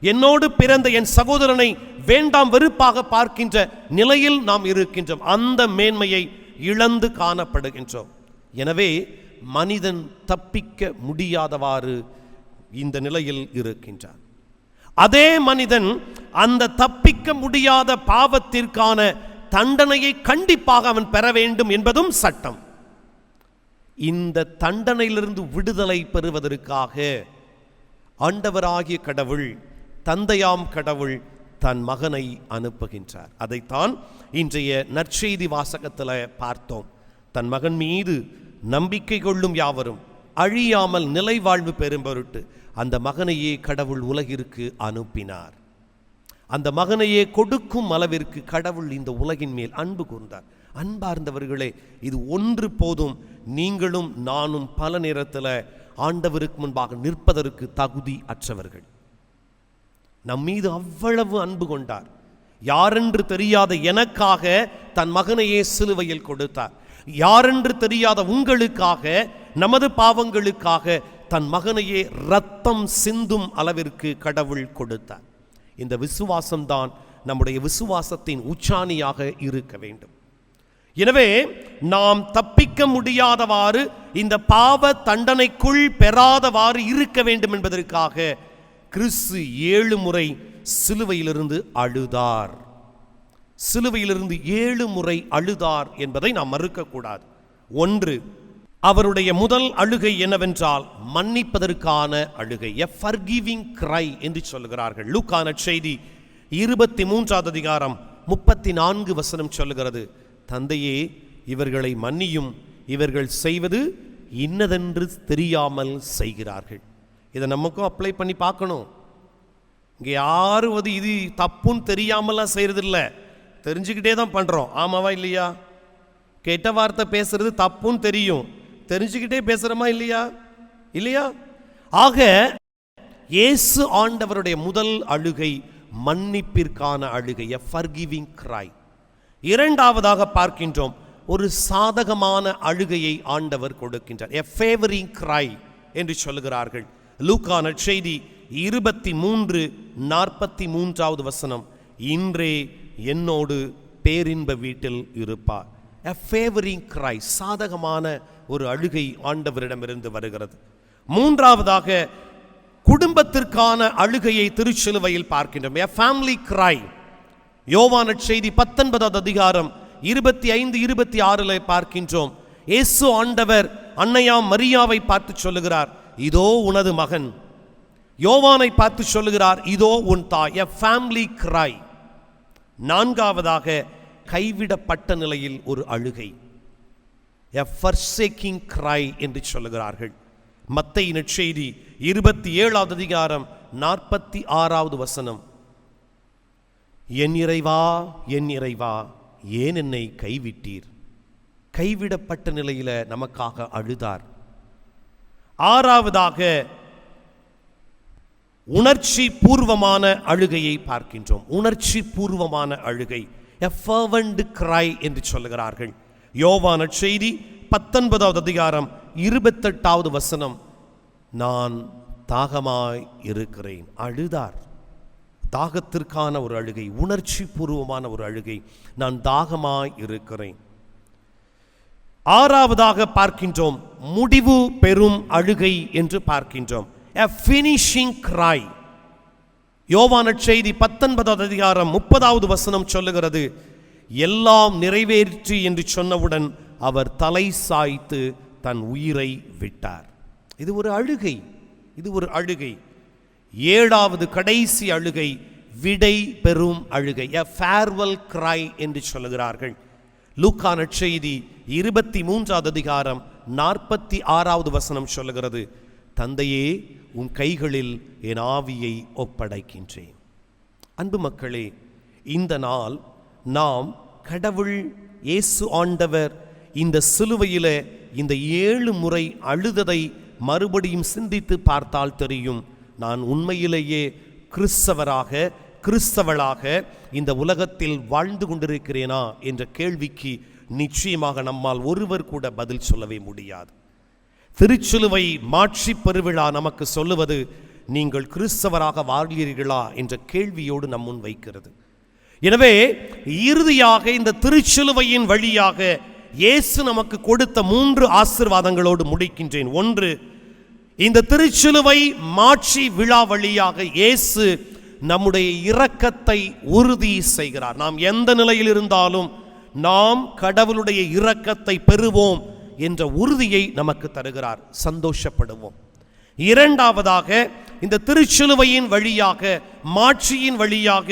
என்னோடு பிறந்த என் சகோதரனை வேண்டாம் வெறுப்பாக பார்க்கின்ற நிலையில் நாம் இருக்கின்றோம். அந்த மேன்மையை இழந்து காணப்படுகின்றோம். எனவே மனிதன் தப்பிக்க முடியாதவாறு இந்த நிலையில் இருக்கின்றான். அதே மனிதன் அந்த தப்பிக்க முடியாத பாவத்திற்கான தண்டனையை கண்டிப்பாக அவன் பெற வேண்டும் என்பதும் சட்டம். இந்த தண்டனையிலிருந்து விடுதலை பெறுவதற்காக ஆண்டவராகிய கடவுள், தந்தையாம் கடவுள் தன் மகனை அனுப்புகின்றார். அதைத்தான் இன்றைய நற்செய்தி வாசகத்தில் பார்த்தோம். தன் மகன் மீது நம்பிக்கை கொள்ளும் யாவரும் அழியாமல் நிலை வாழ்வு பெறும் பொருட்டு அந்த மகனையே கடவுள் உலகிற்கு அனுப்பினார். அந்த மகனையே கொடுக்கும் அளவிற்கு கடவுள் இந்த உலகின் மேல் அன்பு கூர்ந்தார். அன்பார்ந்தவர்களே, இது ஒன்று போதும். நீங்களும் நானும் பல நேரத்தில் ஆண்டவருக்கு முன்பாக நிற்பதற்கு தகுதி அற்றவர்கள். நம் மீது அவ்வளவு அன்பு கொண்டார். யாரென்று தெரியாத எனக்காக தன் மகனையே சிலுவையில் கொடுத்தார். யாரென்று தெரியாத உங்களுக்காக, நமது பாவங்களுக்காக தன் மகனையே இரத்தம் சிந்தும் அளவிற்கு கடவுள் கொடுத்தார். இந்த விசுவாசம்தான் நம்முடைய விசுவாசத்தின் உச்சாணியாக இருக்க வேண்டும். எனவே நாம் தப்பிக்க முடியாதவாறு, இந்த பாவ தண்டனைக்குள் பெறாதவாறு இருக்க வேண்டும் என்பதற்காக கிறிஸ்து 7 முறை சிலுவையிலிருந்து அழுதார். சிலுவையிலிருந்து 7 முறை அழுதார் என்பதை நாம் மறுக்கக்கூடாது. ஒன்று, அவருடைய முதல் அழுகை என்னவென்றால் மன்னிப்பதற்கான அழுகை, எ ஃபர்கிவிங் கிரை என்று சொல்லுகிறார்கள். லூக்கா நற்செய்தி 23 அதிகாரம் 34 சொல்லுகிறது, தந்தையே இவர்களை மன்னியும், இவர்கள் செய்வது இன்னதென்று தெரியாமல் செய்கிறார்கள். இதை நமக்கும் அப்ளை பண்ணி பார்க்கணும். இங்கே யாரும் இது தப்புன்னு தெரியாமலாம் செய்கிறதில்ல, தெரிஞ்சுக்கிட்டே தான் பண்ணுறோம். ஆமாவா இல்லையா? கெட்ட வார்த்தை பேசுறது தப்புன்னு தெரியும், தெரிஞ்சுக்கிட்டே பேசுகிறோமா இல்லையா? இல்லையா? ஆக இயேசு ஆண்டவருடைய முதல் அழுகை மன்னிப்பிற்கான அழுகை, எ ஃபர்கிவிங் கிரை. இரண்டாவதாக பார்க்கின்றோம், ஒரு சாதகமான அழுகையை ஆண்டவர் கொடுக்கின்றார், எ ஃபேவரிங் கிரை என்று சொல்லுகிறார்கள். லூக்கா நற்செய்தி 23:43 இன்றே என்னோடு பேரின்ப வீட்டில் இருப்பார். எ ஃபேவரிங் கிரை, சாதகமான ஒரு அழுகை ஆண்டவரிடமிருந்து வருகிறது. மூன்றாவதாக குடும்பத்திற்கான அழுகையை திருச்சிலுவையில் பார்க்கின்றோம், எ ஃபேமிலி கிரை. யோவான் நற்செய்தி 19 அதிகாரம் 25-26 பார்க்கின்றோம். இயேசு ஆண்டவர் அன்னையாம் மரியாவை பார்த்து சொல்லுகிறார், இதோ உனது மகன். யோவானை பார்த்து சொல்லுகிறார், இதோ உன் தாய். எ ஃபேமிலி கிரை. நான்காவதாக கைவிடப்பட்ட நிலையில் ஒரு அழுகை, எ ஃபர்சேக்கிங் கிரை என்று சொல்லுகிறார்கள். மத்தேயு நற்செய்தி 27 அதிகாரம் 46 என் இறைவா, என் இறைவா, ஏன் என்னை கைவிட்டீர்? கைவிடப்பட்ட நிலையில நமக்காக அழுதார். ஆறாவதாக உணர்ச்சி பூர்வமான அழுகையை பார்க்கின்றோம். உணர்ச்சி பூர்வமான அழுகை, எ ஃபர்வெண்ட் கிரை என்று சொல்லுகிறார்கள். யோவான் நற்செய்தி 19 அதிகாரம் 28 நான் தாகமாய் இருக்கிறேன். அழுதார். தாகத்திற்கான ஒரு அழுகை, உணர்ச்சி பூர்வமான ஒரு அழுகை. நான் தாகமாய் இருக்கிறேன். ஆறாவதாக பார்க்கின்றோம், முடிவு பெறும் அழுகை என்று பார்க்கின்றோம். A finishing cry. யோவான் நற்செய்தி 19வது அதிகாரம் 30வது வசனம் சொல்லுகிறது, எல்லாம் நிறைவேற்றி என்று சொன்னவுடன் அவர் தலை சாய்த்து தன் உயிரை விட்டார். இது ஒரு அழுகை, இது ஒரு அழுகை. ஏழாவது கடைசி அழுகை விடை பெறும் அழுகை, a farewell cry என்று சொல்லுகிறார்கள். லூக்கா நற்செய்தி 23வது அதிகாரம் 46வது வசனம் சொல்லுகிறது, தந்தையே உன் கைகளில் என் ஆவியை ஒப்படைக்கின்றேன். அன்பு மக்களே, இந்த நாள் நாம் கடவுள் இயேசு ஆண்டவர் இந்த சிலுவையில இந்த 7 முறை அழுததை மறுபடியும் சிந்தித்து பார்த்தால் தெரியும், நான் உண்மையிலேயே கிறிஸ்தவளாக இந்த உலகத்தில் வாழ்ந்து கொண்டிருக்கிறேனா என்ற கேள்விக்கு நிச்சயமாக நம்மால் ஒருவர் கூட பதில் சொல்லவே முடியாது. திருச்சிலுவை மாட்சி பெருவிழா நமக்கு சொல்லுவது, நீங்கள் கிறிஸ்தவராக வாழ்கிறீர்களா என்ற கேள்வியோடு நம் முன் வைக்கிறது. எனவே இறுதியாக இந்த திருச்சிலுவையின் வழியாக இயேசு நமக்கு கொடுத்த 3 ஆசீர்வாதங்களோடு முடிக்கின்றேன். ஒன்று, இந்த திருச்சிலுவை மாட்சி விழா வழியாக இயேசு நம்முடைய இரக்கத்தை உறுதி செய்கிறார். நாம் எந்த நிலையில் இருந்தாலும் நாம் கடவுளுடைய இரக்கத்தை பெறுவோம் என்ற உறுதியை நமக்கு தருகிறார். சந்தோஷப்படுவோம். இரண்டாவதாக, இந்த திருச்சிலுவையின் வழியாக, மாட்சியின் வழியாக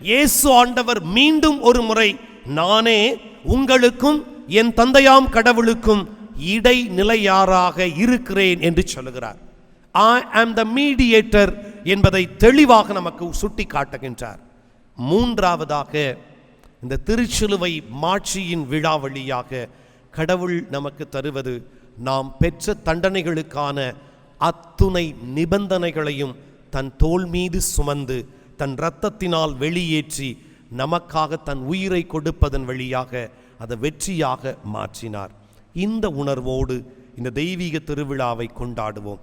இயேசு ஆண்டவர் மீண்டும் ஒரு முறை, நானே உங்களுக்கும் என் தந்தையாம் கடவுளுக்கும் இடைநிலையாராக இருக்கிறேன் என்று சொல்லுகிறார். I am the mediator என்பதை தெளிவாக நமக்கு சுட்டி காட்டுகின்றார். மூன்றாவதாக, இந்த திருச்சிலுவை மாட்சியின் விழா வழியாக கடவுள் நமக்கு தருவது, நாம் பெற்ற தண்டனைகளுக்கான அத்துணை நிபந்தனைகளையும் தன் தோள் மீது சுமந்து தன் இரத்தத்தினால் வெளியேற்றி நமக்காக தன் உயிரை கொடுப்பதன் வழியாக அதை வெற்றியாக மாற்றினார். இந்த உணர்வோடு இந்த தெய்வீக திருவிழாவை கொண்டாடுவோம்.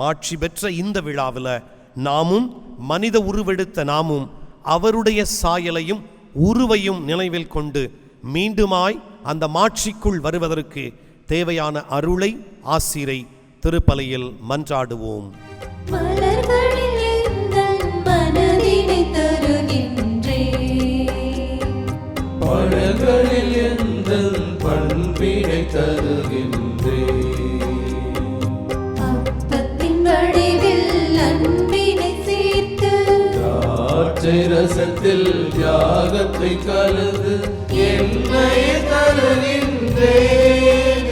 மாட்சி பெற்ற இந்த விழாவில் நாமும் மனித உருவெடுத்த நாமும் அவருடைய சாயலையும் உருவையும் நினைவில் கொண்டு மீண்டுமாய் அந்த மாட்சிக்குள் வருவதற்கு தேவையான அருளை, ஆசிரை திருப்பலியில் மன்றாடுவோம். மலர்களில் எந்தன் மனதினை தருகின்றேன், பழங்களில் எந்தன் பண்பினை தருகின்றேன், அப்பத்தின் வடிவில் அன்பினை சேர்த்து திராட்சை ரசத்தில் தியாகத்தை கலந்து என்னை தருகின்றேன்.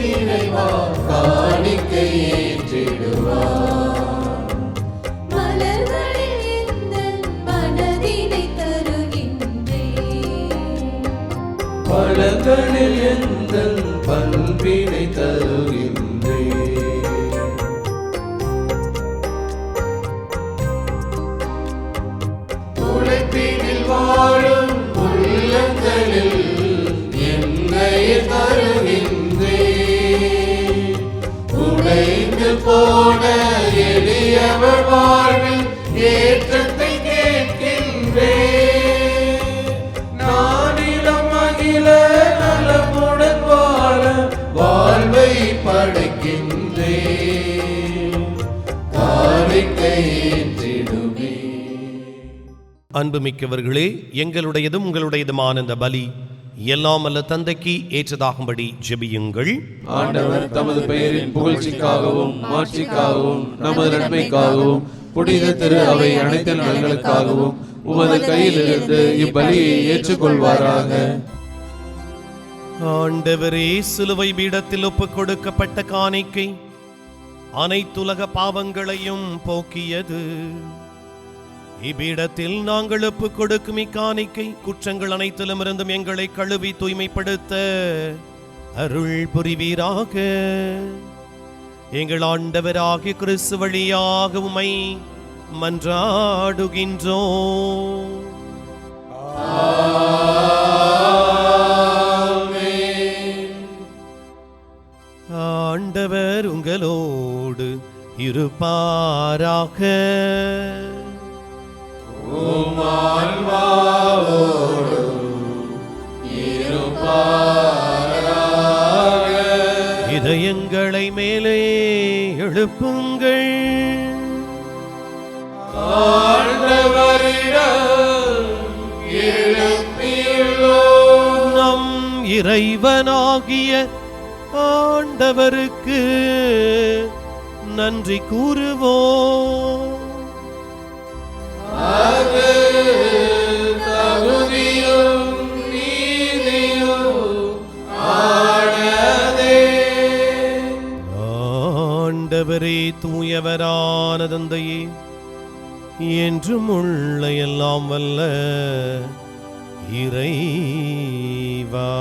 இறைவா காணிக்கை ஏற்றிடுவார். மலர்களில் எந்தன் மனதினை தருகின்றேன், பழங்களில் எந்தன் பண்பினை தருகின்றேன். உழைப்பினில் வாழும் உள்ளங்களில் என்னை தருகின்றேன். உடைந்து போன எளியவர் வாழ்வில் ஏற்றத்தை கேட்கின்றேன். நானிலம் மகிழ நலமுடன் வாழ வாழ்வை படைக்கின்றேன். காணிக்கை ஏற்றிடுமே. அன்புமிக்கவர்களே, எங்களுடையதும் உங்களுடையதுமான இந்த பலி எல்லாம் அல்ல தந்தைக்கு ஏற்றதாகும்படி ஜெபியுங்கள். ஆண்டவர் தமது பெயரின் புகழ்ச்சிக்காகவும் மாட்சிக்காகவும் நமது நன்மைக்காகவும் புனித திரு அவை அனைத்து நலன்களுக்காகவும் உமது கையிலிருந்து இப்பலியை ஏற்றுக்கொள்வாராக. ஆண்டவரே, சிலுவை பீடத்தில் ஒப்புக் கொடுக்கப்பட்ட காணிக்கை அனைத்துலக பாவங்களையும் போக்கியது. இப்பீடத்தில் நாங்கள் ஒப்புக் கொடுக்கும் இக்காணிக்கை குற்றங்கள் அனைத்திலும் இருந்தும் எங்களை கழுவி தூய்மைப்படுத்த அருள் புரிவீராக. எங்கள் ஆண்டவராகிய கிறிஸ்து வழியாக உம்மை மன்றாடுகின்றோம். ஆண்டவர் உங்களோடு இரு இருப்பாராக. இதயங்களை மேலே எழுப்புங்கள். நம் இறைவனாகிய ஆண்டவருக்கு நன்றி கூறுவோம். ஆண்டவரே, தூயவரான தந்தையே, என்றும் உள்ள எல்லாம் வல்ல இறைவா,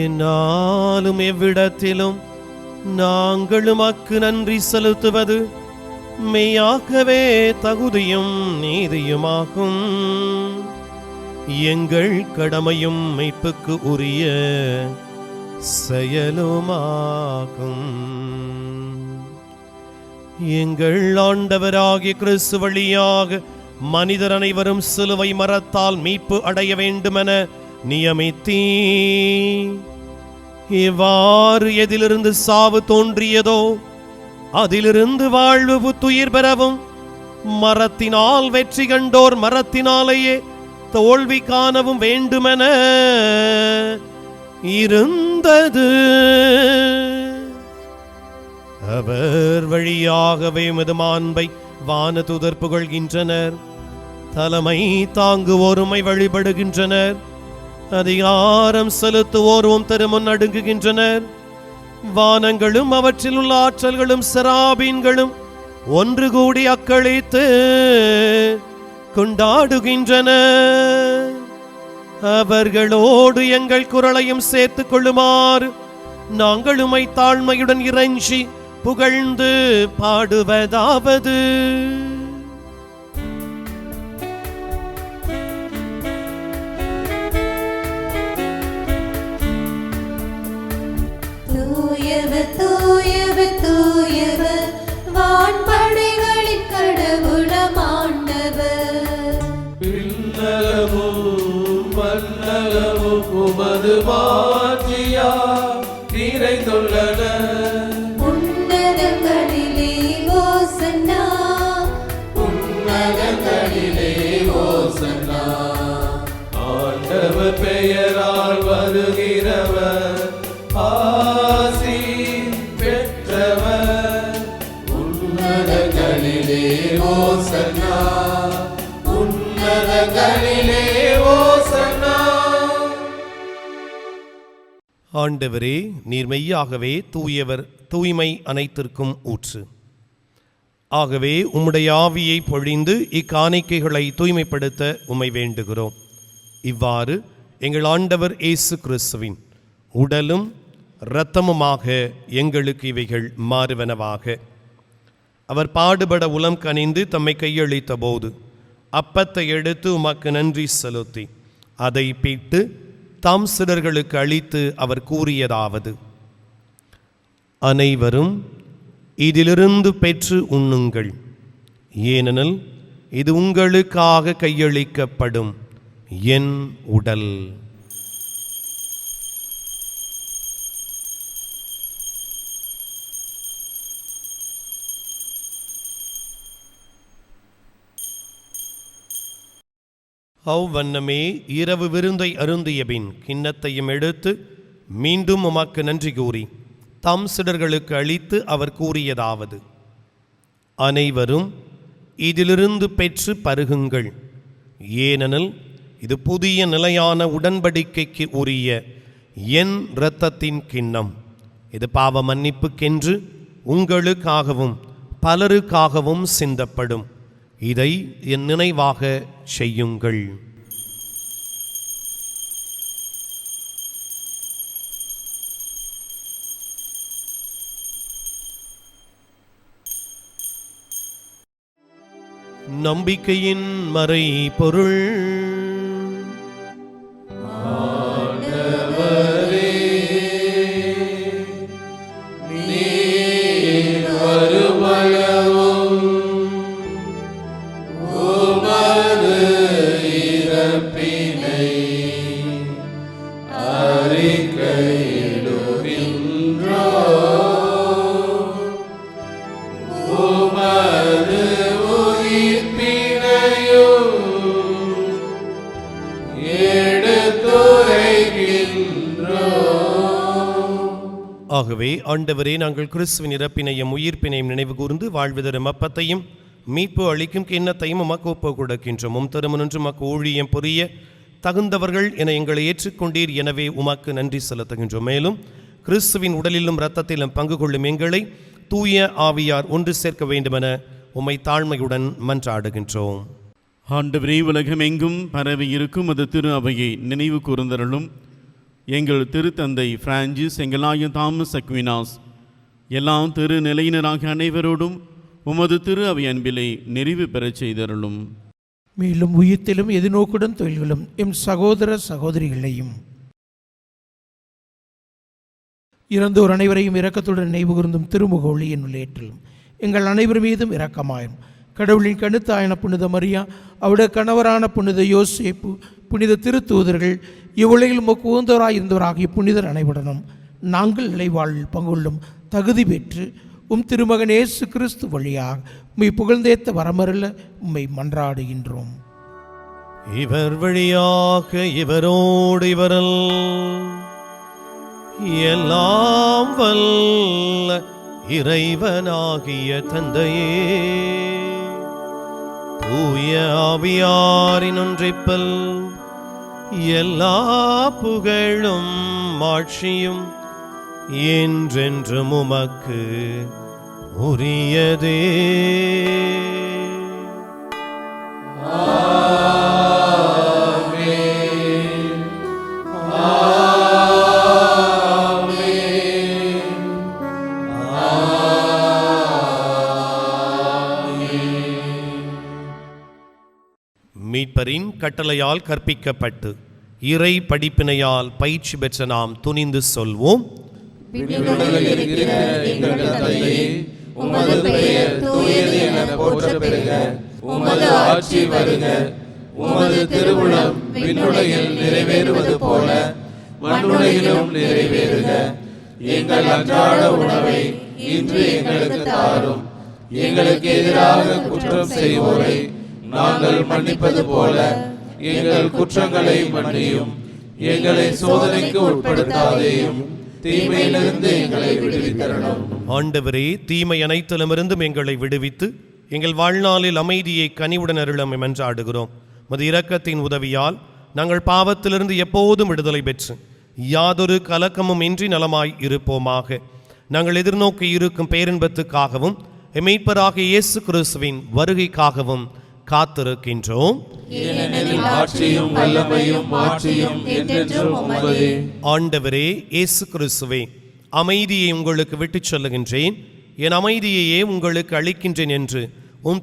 என்னாலும் எவ்விடத்திலும் நாங்கள் உமக்கு நன்றி செலுத்துவது மெய்யாகவே தகுதியும் நீதியுமாகும். எங்கள் கடமையும் மீட்புக்கு உரிய செயலுமாகும். எங்கள் ஆண்டவராகிய கிறிஸ்து வழியாக மனிதர் அனைவரும் சிலுவை மரத்தால் மீட்பு அடைய வேண்டுமென நியமித்தீ. இவ்வாறு எதிலிருந்து சாவு தோன்றியதோ அதிலிருந்து வாழ்வு புத்துயிர் பெறவும், மரத்தினால் வெற்றி கண்டோர் மரத்தினாலேயே தோல்வி காணவும் வேண்டுமென இருந்தது. அவர் வழியாகவே உமது மாண்பை வானதூதர் புகழ்கின்றனர். தலைமை தாங்குவோருமை வழிபடுகின்றனர். அதிகாரம் செலுத்துவோரும் திருமுன் நடுங்குகின்றனர். வானங்களும் அவற்றில் உள்ள ஆற்றல்களும் செராபீன்களும் ஒன்று கூடி அக்களித்து கொண்டாடுகின்றன. அவர்களோடு எங்கள் குரலையும் சேர்த்துக் கொள்ளுமாறு நாங்கள் உம்மை தாழ்மையுடன் இறைஞ்சி புகழ்ந்து பாடுவதாவது: தூயவர் தூயவர் தூயவர், வான்படைகளின் கடவுளம் ஆண்டவர். விண்ணகமும் மண்ணகமும் உமது மாட்சியால் நிறைந்துள்ளன. உன்னதங்களிலே ஓசன்னா, உன்னதங்களிலே ஓசன்னா. ஆண்டவர் பெயரால் வருகிறவர் ஆசி பெற்றவர். உன்னதங்களிலே ஓசன்னா, உன்னதங்களிலே ஓசன்னா. ஆண்டவரே, நீர் மெய்யாகவே தூயவர், தூய்மை அனைத்திற்கும் ஊற்று. ஆகவே உம்முடைய ஆவியை பொழிந்து இக்காணிக்கைகளை தூய்மைப்படுத்த உம்மை வேண்டுகிறோம். இவ்வாறு எங்கள் ஆண்டவர் இயேசு கிறிஸ்துவின் உடலும் இரத்தமுமாக எங்களுக்கு இவைகள் மாறுவனவாக. அவர் பாடுபட உளம் கனிந்து தம்மை கையளித்த போது அப்பத்தை எடுத்து உமக்கு நன்றி செலுத்தி அதை பிட்டு தாம் சிலர்களுக்கு அளித்து அவர் கூறியதாவது: அனைவரும் இதிலிருந்து பெற்று உண்ணுங்கள், ஏனெனில் இது உங்களுக்காக கையளிக்கப்படும் என் உடல். அவ்வண்ணமே இரவு விருந்தை அருந்திய பின் கிண்ணத்தையும் எடுத்து மீண்டும் உமக்கு நன்றி கூறி தம் சிலர்களுக்கு அளித்து அவர் கூறியதாவது: அனைவரும் இதிலிருந்து பெற்று பருகுங்கள், ஏனெனில் இது புதிய நிலையான உடன்படிக்கைக்கு உரிய என் இரத்தத்தின் கிண்ணம். இது பாவ மன்னிப்புக்கென்று உங்களுக்காகவும் பலருக்காகவும் சிந்தப்படும். இதை என் நினைவாக செய்யுங்கள். நம்பிக்கையின் மறை பொருள். ஆண்டவரே, நீர் ஆகவே ஆண்டவரே, நாங்கள் கிறிஸ்துவின் இறப்பினையும் உயிர்ப்பினையும் நினைவு கூர்ந்து வாழ்வு தரும் அப்பத்தையும் மீட்பு அளிக்கும் கிண்ணத்தையும் உமக்கு ஒப்பு கொடுக்கின்றோம். திருமணன்று உமக்கு ஊழியம் புரிய தகுந்தவர்கள் என எங்களை ஏற்றுக்கொண்டீர். எனவே உமக்கு நன்றி செலுத்துகின்றோம். மேலும் கிறிஸ்துவின் உடலிலும் இரத்தத்திலும் பங்கு கொள்ளும் எங்களை தூய ஆவியார் ஒன்று சேர்க்க வேண்டுமென உம்மை தாழ்மையுடன் மன்றாடுகின்றோம். ஆண்டவரே, உலகமெங்கும் பரவி இருக்கும் அது திரு அவையை நினைவு கூர்ந்தருளும். எங்கள் திருத்தந்தை பிரான்சிஸ், எங்களாய தாமஸ் அக்வினாஸ், எல்லா திரு நிலையினராக அனைவரோடும் உமது திரு அவை அன்பிலை நிறைவு பெறச் செய்தருளும். மேலும் உயிர்த்திலும் எதிர்நோக்குடன் தொழில்களும் எம் சகோதர சகோதரிகளையும் இறந்தோர் அனைவரையும் இரக்கத்துடன் நினைவு கூர்ந்தும் திருமுக ஒளியின் ஏற்றலும் எங்கள் அனைவர் மீதும் இரக்கமாயும். கடவுளின் கணுத்தாயன புனித மரியா, அவருடைய கணவரான புனித யோசேப்பு, புனித திருத்தூதர்கள், இவ்வுலகில் உமக்கு உகந்தவராயிருந்தவராகிய புனிதர் அனைவருடனும் நாங்கள் நிலைவாழ்வில் பங்குள்ளும் தகுதி பெற்று திருமகன் இயேசு கிறிஸ்து வழியாக உம்மை புகழ்ந்தேத்த வரமருள உம்மை மன்றாடுகின்றோம். இவர் வழியாக இவரோடு இவரல் எல்லாம் வல்ல இறைவனாகிய தந்தையே, தூய ஆவியாரின் ஒன்றிப்பல் எல்லா புகழும் மாட்சியும் என்றென்றும் உமக்கு உரியதே. மீட்பரின் கட்டளையால் கற்பிக்கப்பட்டு இறை படிப்பினையால் பயிற்சி பெற்ற நாம் துணிந்து சொல்வோம். உமது பெயர் தூயது என போற்ற பெறுக. உமது ஆட்சி வருக. உமது திருவுளம் விண்ணுலகில் நிறைவேறுவது போல மண்ணுலகிலும் நிறைவேறுக. எங்கள் அன்றாட உணவை இன்று எங்களுக்கு தாரும். எங்களுக்கு எதிராக குற்றம் செய்வோரை நாங்கள் மன்னிப்பது போல எங்கள் குற்றங்களை மன்னியும். எங்களை சோதனைக்கு உட்படுத்தாதேயும், தீமையிலிருந்து எங்களை விடுவித்தரணும். ஆண்டவரே, தீமை அனைத்திலுமிருந்தும் எங்களை விடுவித்து எங்கள் வாழ்நாளில் அமைதியை கனிவுடன் அருளம் என்றாடுகிறோம். மது இரக்கத்தின் உதவியால் நாங்கள் பாவத்திலிருந்து எப்போதும் விடுதலை பெற்று யாதொரு கலக்கமும் இன்றி நலமாய் இருப்போமாக. நாங்கள் எதிர்நோக்கி இருக்கும் பேரின்பத்துக்காகவும் மீட்பராக இயேசு கிறிஸ்துவின் வருகைக்காகவும் காத்திருக்கின்றோம். ஆண்டவரே இயேசு கிறிஸ்துவே, அமைதியை உங்களுக்கு விட்டுச் சொல்லுகின்றேன், என் அமைதியையே உங்களுக்கு அளிக்கின்றேன் என்று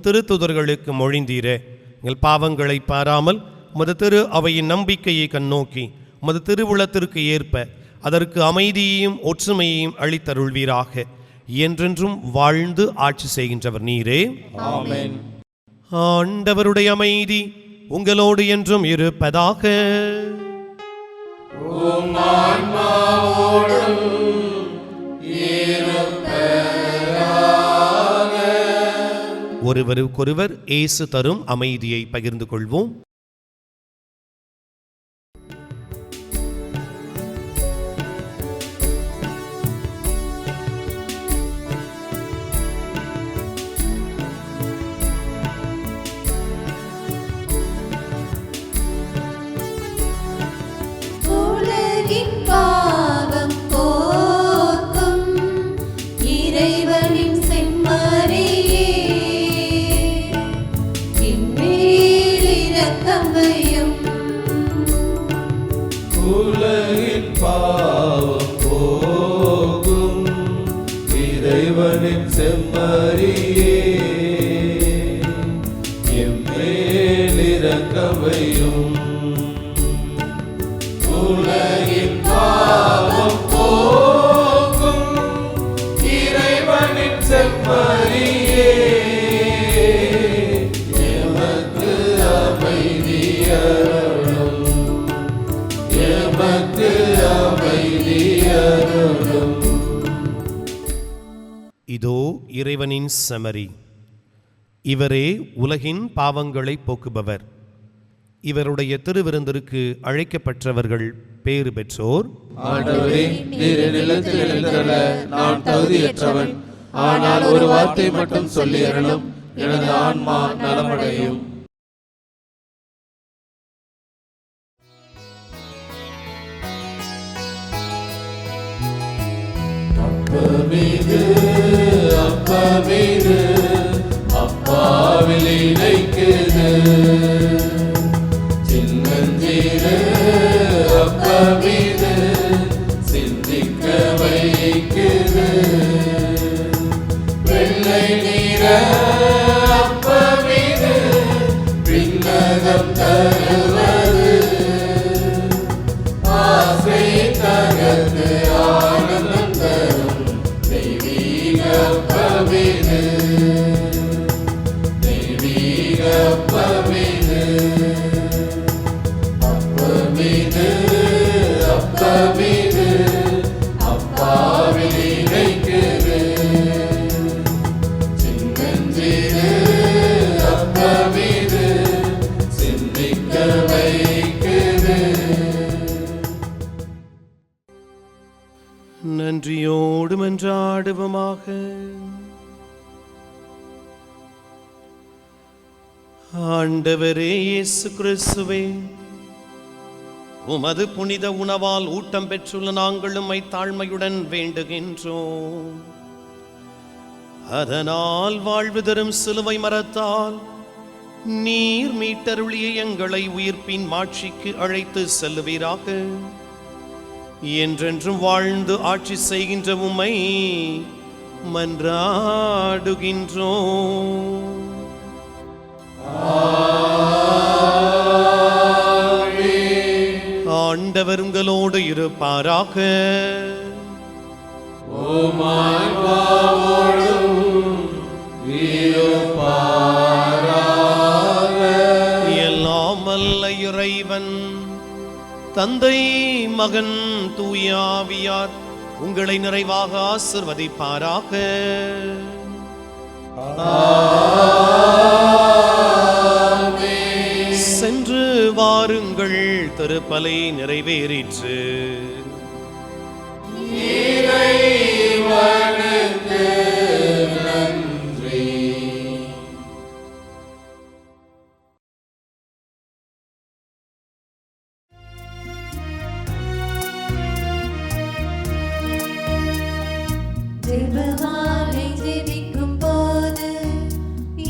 திருத்துதர்களுக்கு மொழிந்தீரே. எங்கள் பாவங்களை பாராமல் உமது திரு அவையின் நம்பிக்கையை கண்ணோக்கி உமது திருவுளத்திற்கு ஏற்ப அதற்கு அமைதியையும் ஒற்றுமையையும் அளித்தருள்வீராக. என்றென்றும் வாழ்ந்து ஆட்சி செய்கின்றவர் நீரே. ஆமென். ஆண்டவருடைய அமைதி உங்களோடு என்றும் இருப்பதாக. ஒருவருக்கொருவர் இயேசு தரும் அமைதியை பகிர்ந்து கொள்வோம். உலகின் பாவம் போக்கும் இறைவனின் செம்மறியே, எம்மேல் இரக்கமையும். உலகின் பாவம் போக்கும் இறைவனின் செம்மறியே, எமக்கு அமைதியருளும். எமக்கு அமைதியருளும். இதோ இறைவனின் செம்மறி, இவரே உலகின் பாவங்களை போக்குபவர். இவருடைய திருவிருந்திற்கு அழைக்கப்பட்டவர்கள் பேறு பெற்றோர். ஆண்டவரே, நீர் என் இல்லத்தில் எழுந்தருள நான் தகுதியற்றவன். ஆனால் ஒரு வார்த்தை மட்டும் சொல்லி அருளும், எனது ஆன்மா நலமடையும். அப்பமீது அப்பமீது அப்பாவில் இணைக்குது, சின்னஞ்சீரு அப்பமீது சிந்திக்க வைக்குது, வெள்ளை நீர அப்பமீது விண்ணகம் தருவது, ஆசை தகர்ந்து ஆனந்தம் தரும் தெய்வீக அப்பமீது, தெய்வீக அப்பமீது. அப்பமீது அப்பமீது அப்பாவில் இணைக்குது, சின்னஞ்சிறு அப்பமீது சிந்திக்க வைக்குது. நன்றியோடு மன்றாடுவோமாக. ஆண்டவரே இயேசு கிறிஸ்துவே, உமது புனித உணவால் ஊட்டம் பெற்றுள்ள நாங்கள் உம்மை தாழ்மையுடன் வேண்டுகின்றோம். அதனால் வாழ்வு தரும் சிலுவை மரத்தால் நீர் மீட்டருளிய எங்களை உயிர்ப்பின் மாட்சிக்கு அழைத்து செல்லுவீராக. என்றென்றும் வாழ்ந்து ஆட்சி செய்கின்ற உம்மை மன்றாடுகின்றோம். ஆண்டவர் உங்களோடு இருப்பாராக. எல்லாம் வல்ல இறைவன் தந்தை, மகன், தூய ஆவியார் உங்களை நிறைவாக ஆசிர்வதிப்பாராக. சென்று வாருங்கள், திருப்பலி நிறைவேறிற்று. ஜெபமாலை ஜெபிக்கும் போது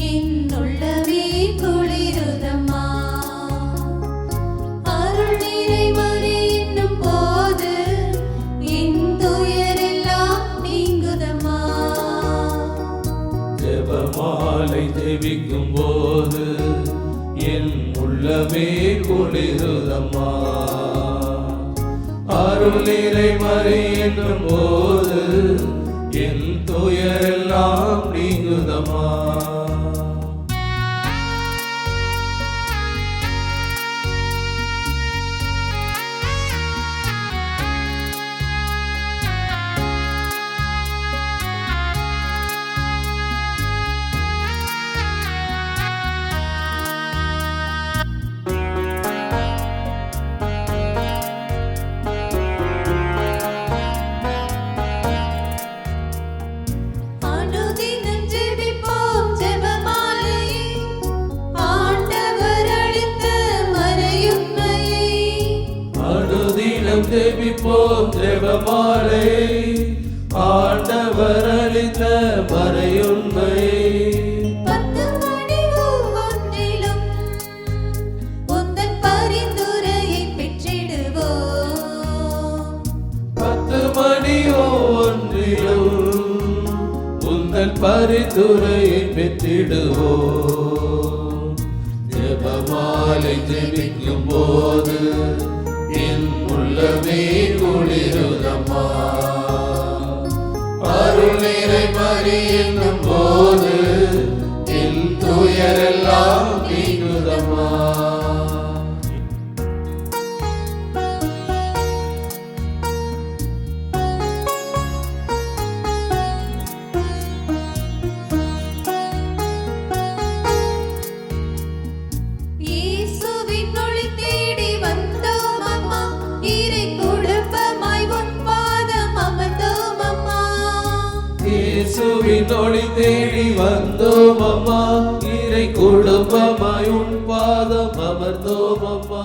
என் உள்ளமே குளிருதம்மா, அருள் நிறைமறை என்னும் போது என் துயரெல்லாம் நீங்குதம்மா. ஜெபமாலை ஜெபிக்கும் போது என் உள்ளமே குளிருதம்மா, அருள் நிறைமறை என்னும் போது என் துயரெல்லாம் நீங்குதம்மா. அனுதினம் ஜெபிப்போம் ஜெபமாலையை, ஆண்டவர் அளித்த மறையுண்மையை. அனுதினம் ஜெபிப்போம் ஜெபமாலை, ஆண்டவர் அளித்த மறையுண்மையை. 10 மணி ஒவ்வொன்றிலும் உந்தன் பரிந்துரையை பெற்றிடுவோம். 10 மணி ஒவ்வொன்றிலும் உந்தன் பரிந்துரையை பெற்றிடுவோம். ஜெபமாலை ஜெபிக்கும் போது என் உள்ளமே குளிருதம்மா, அருள் நிறைமறை என்னும் போது என் துயரெல்லாம் நீங்குதம்மா. இயேசுவின் இயேசுவின் ஒளி தேடி வந்தோம் அம்மா, இறை குடும்பமாய் உன் பாதம் அமர்ந்தோம் அம்மா.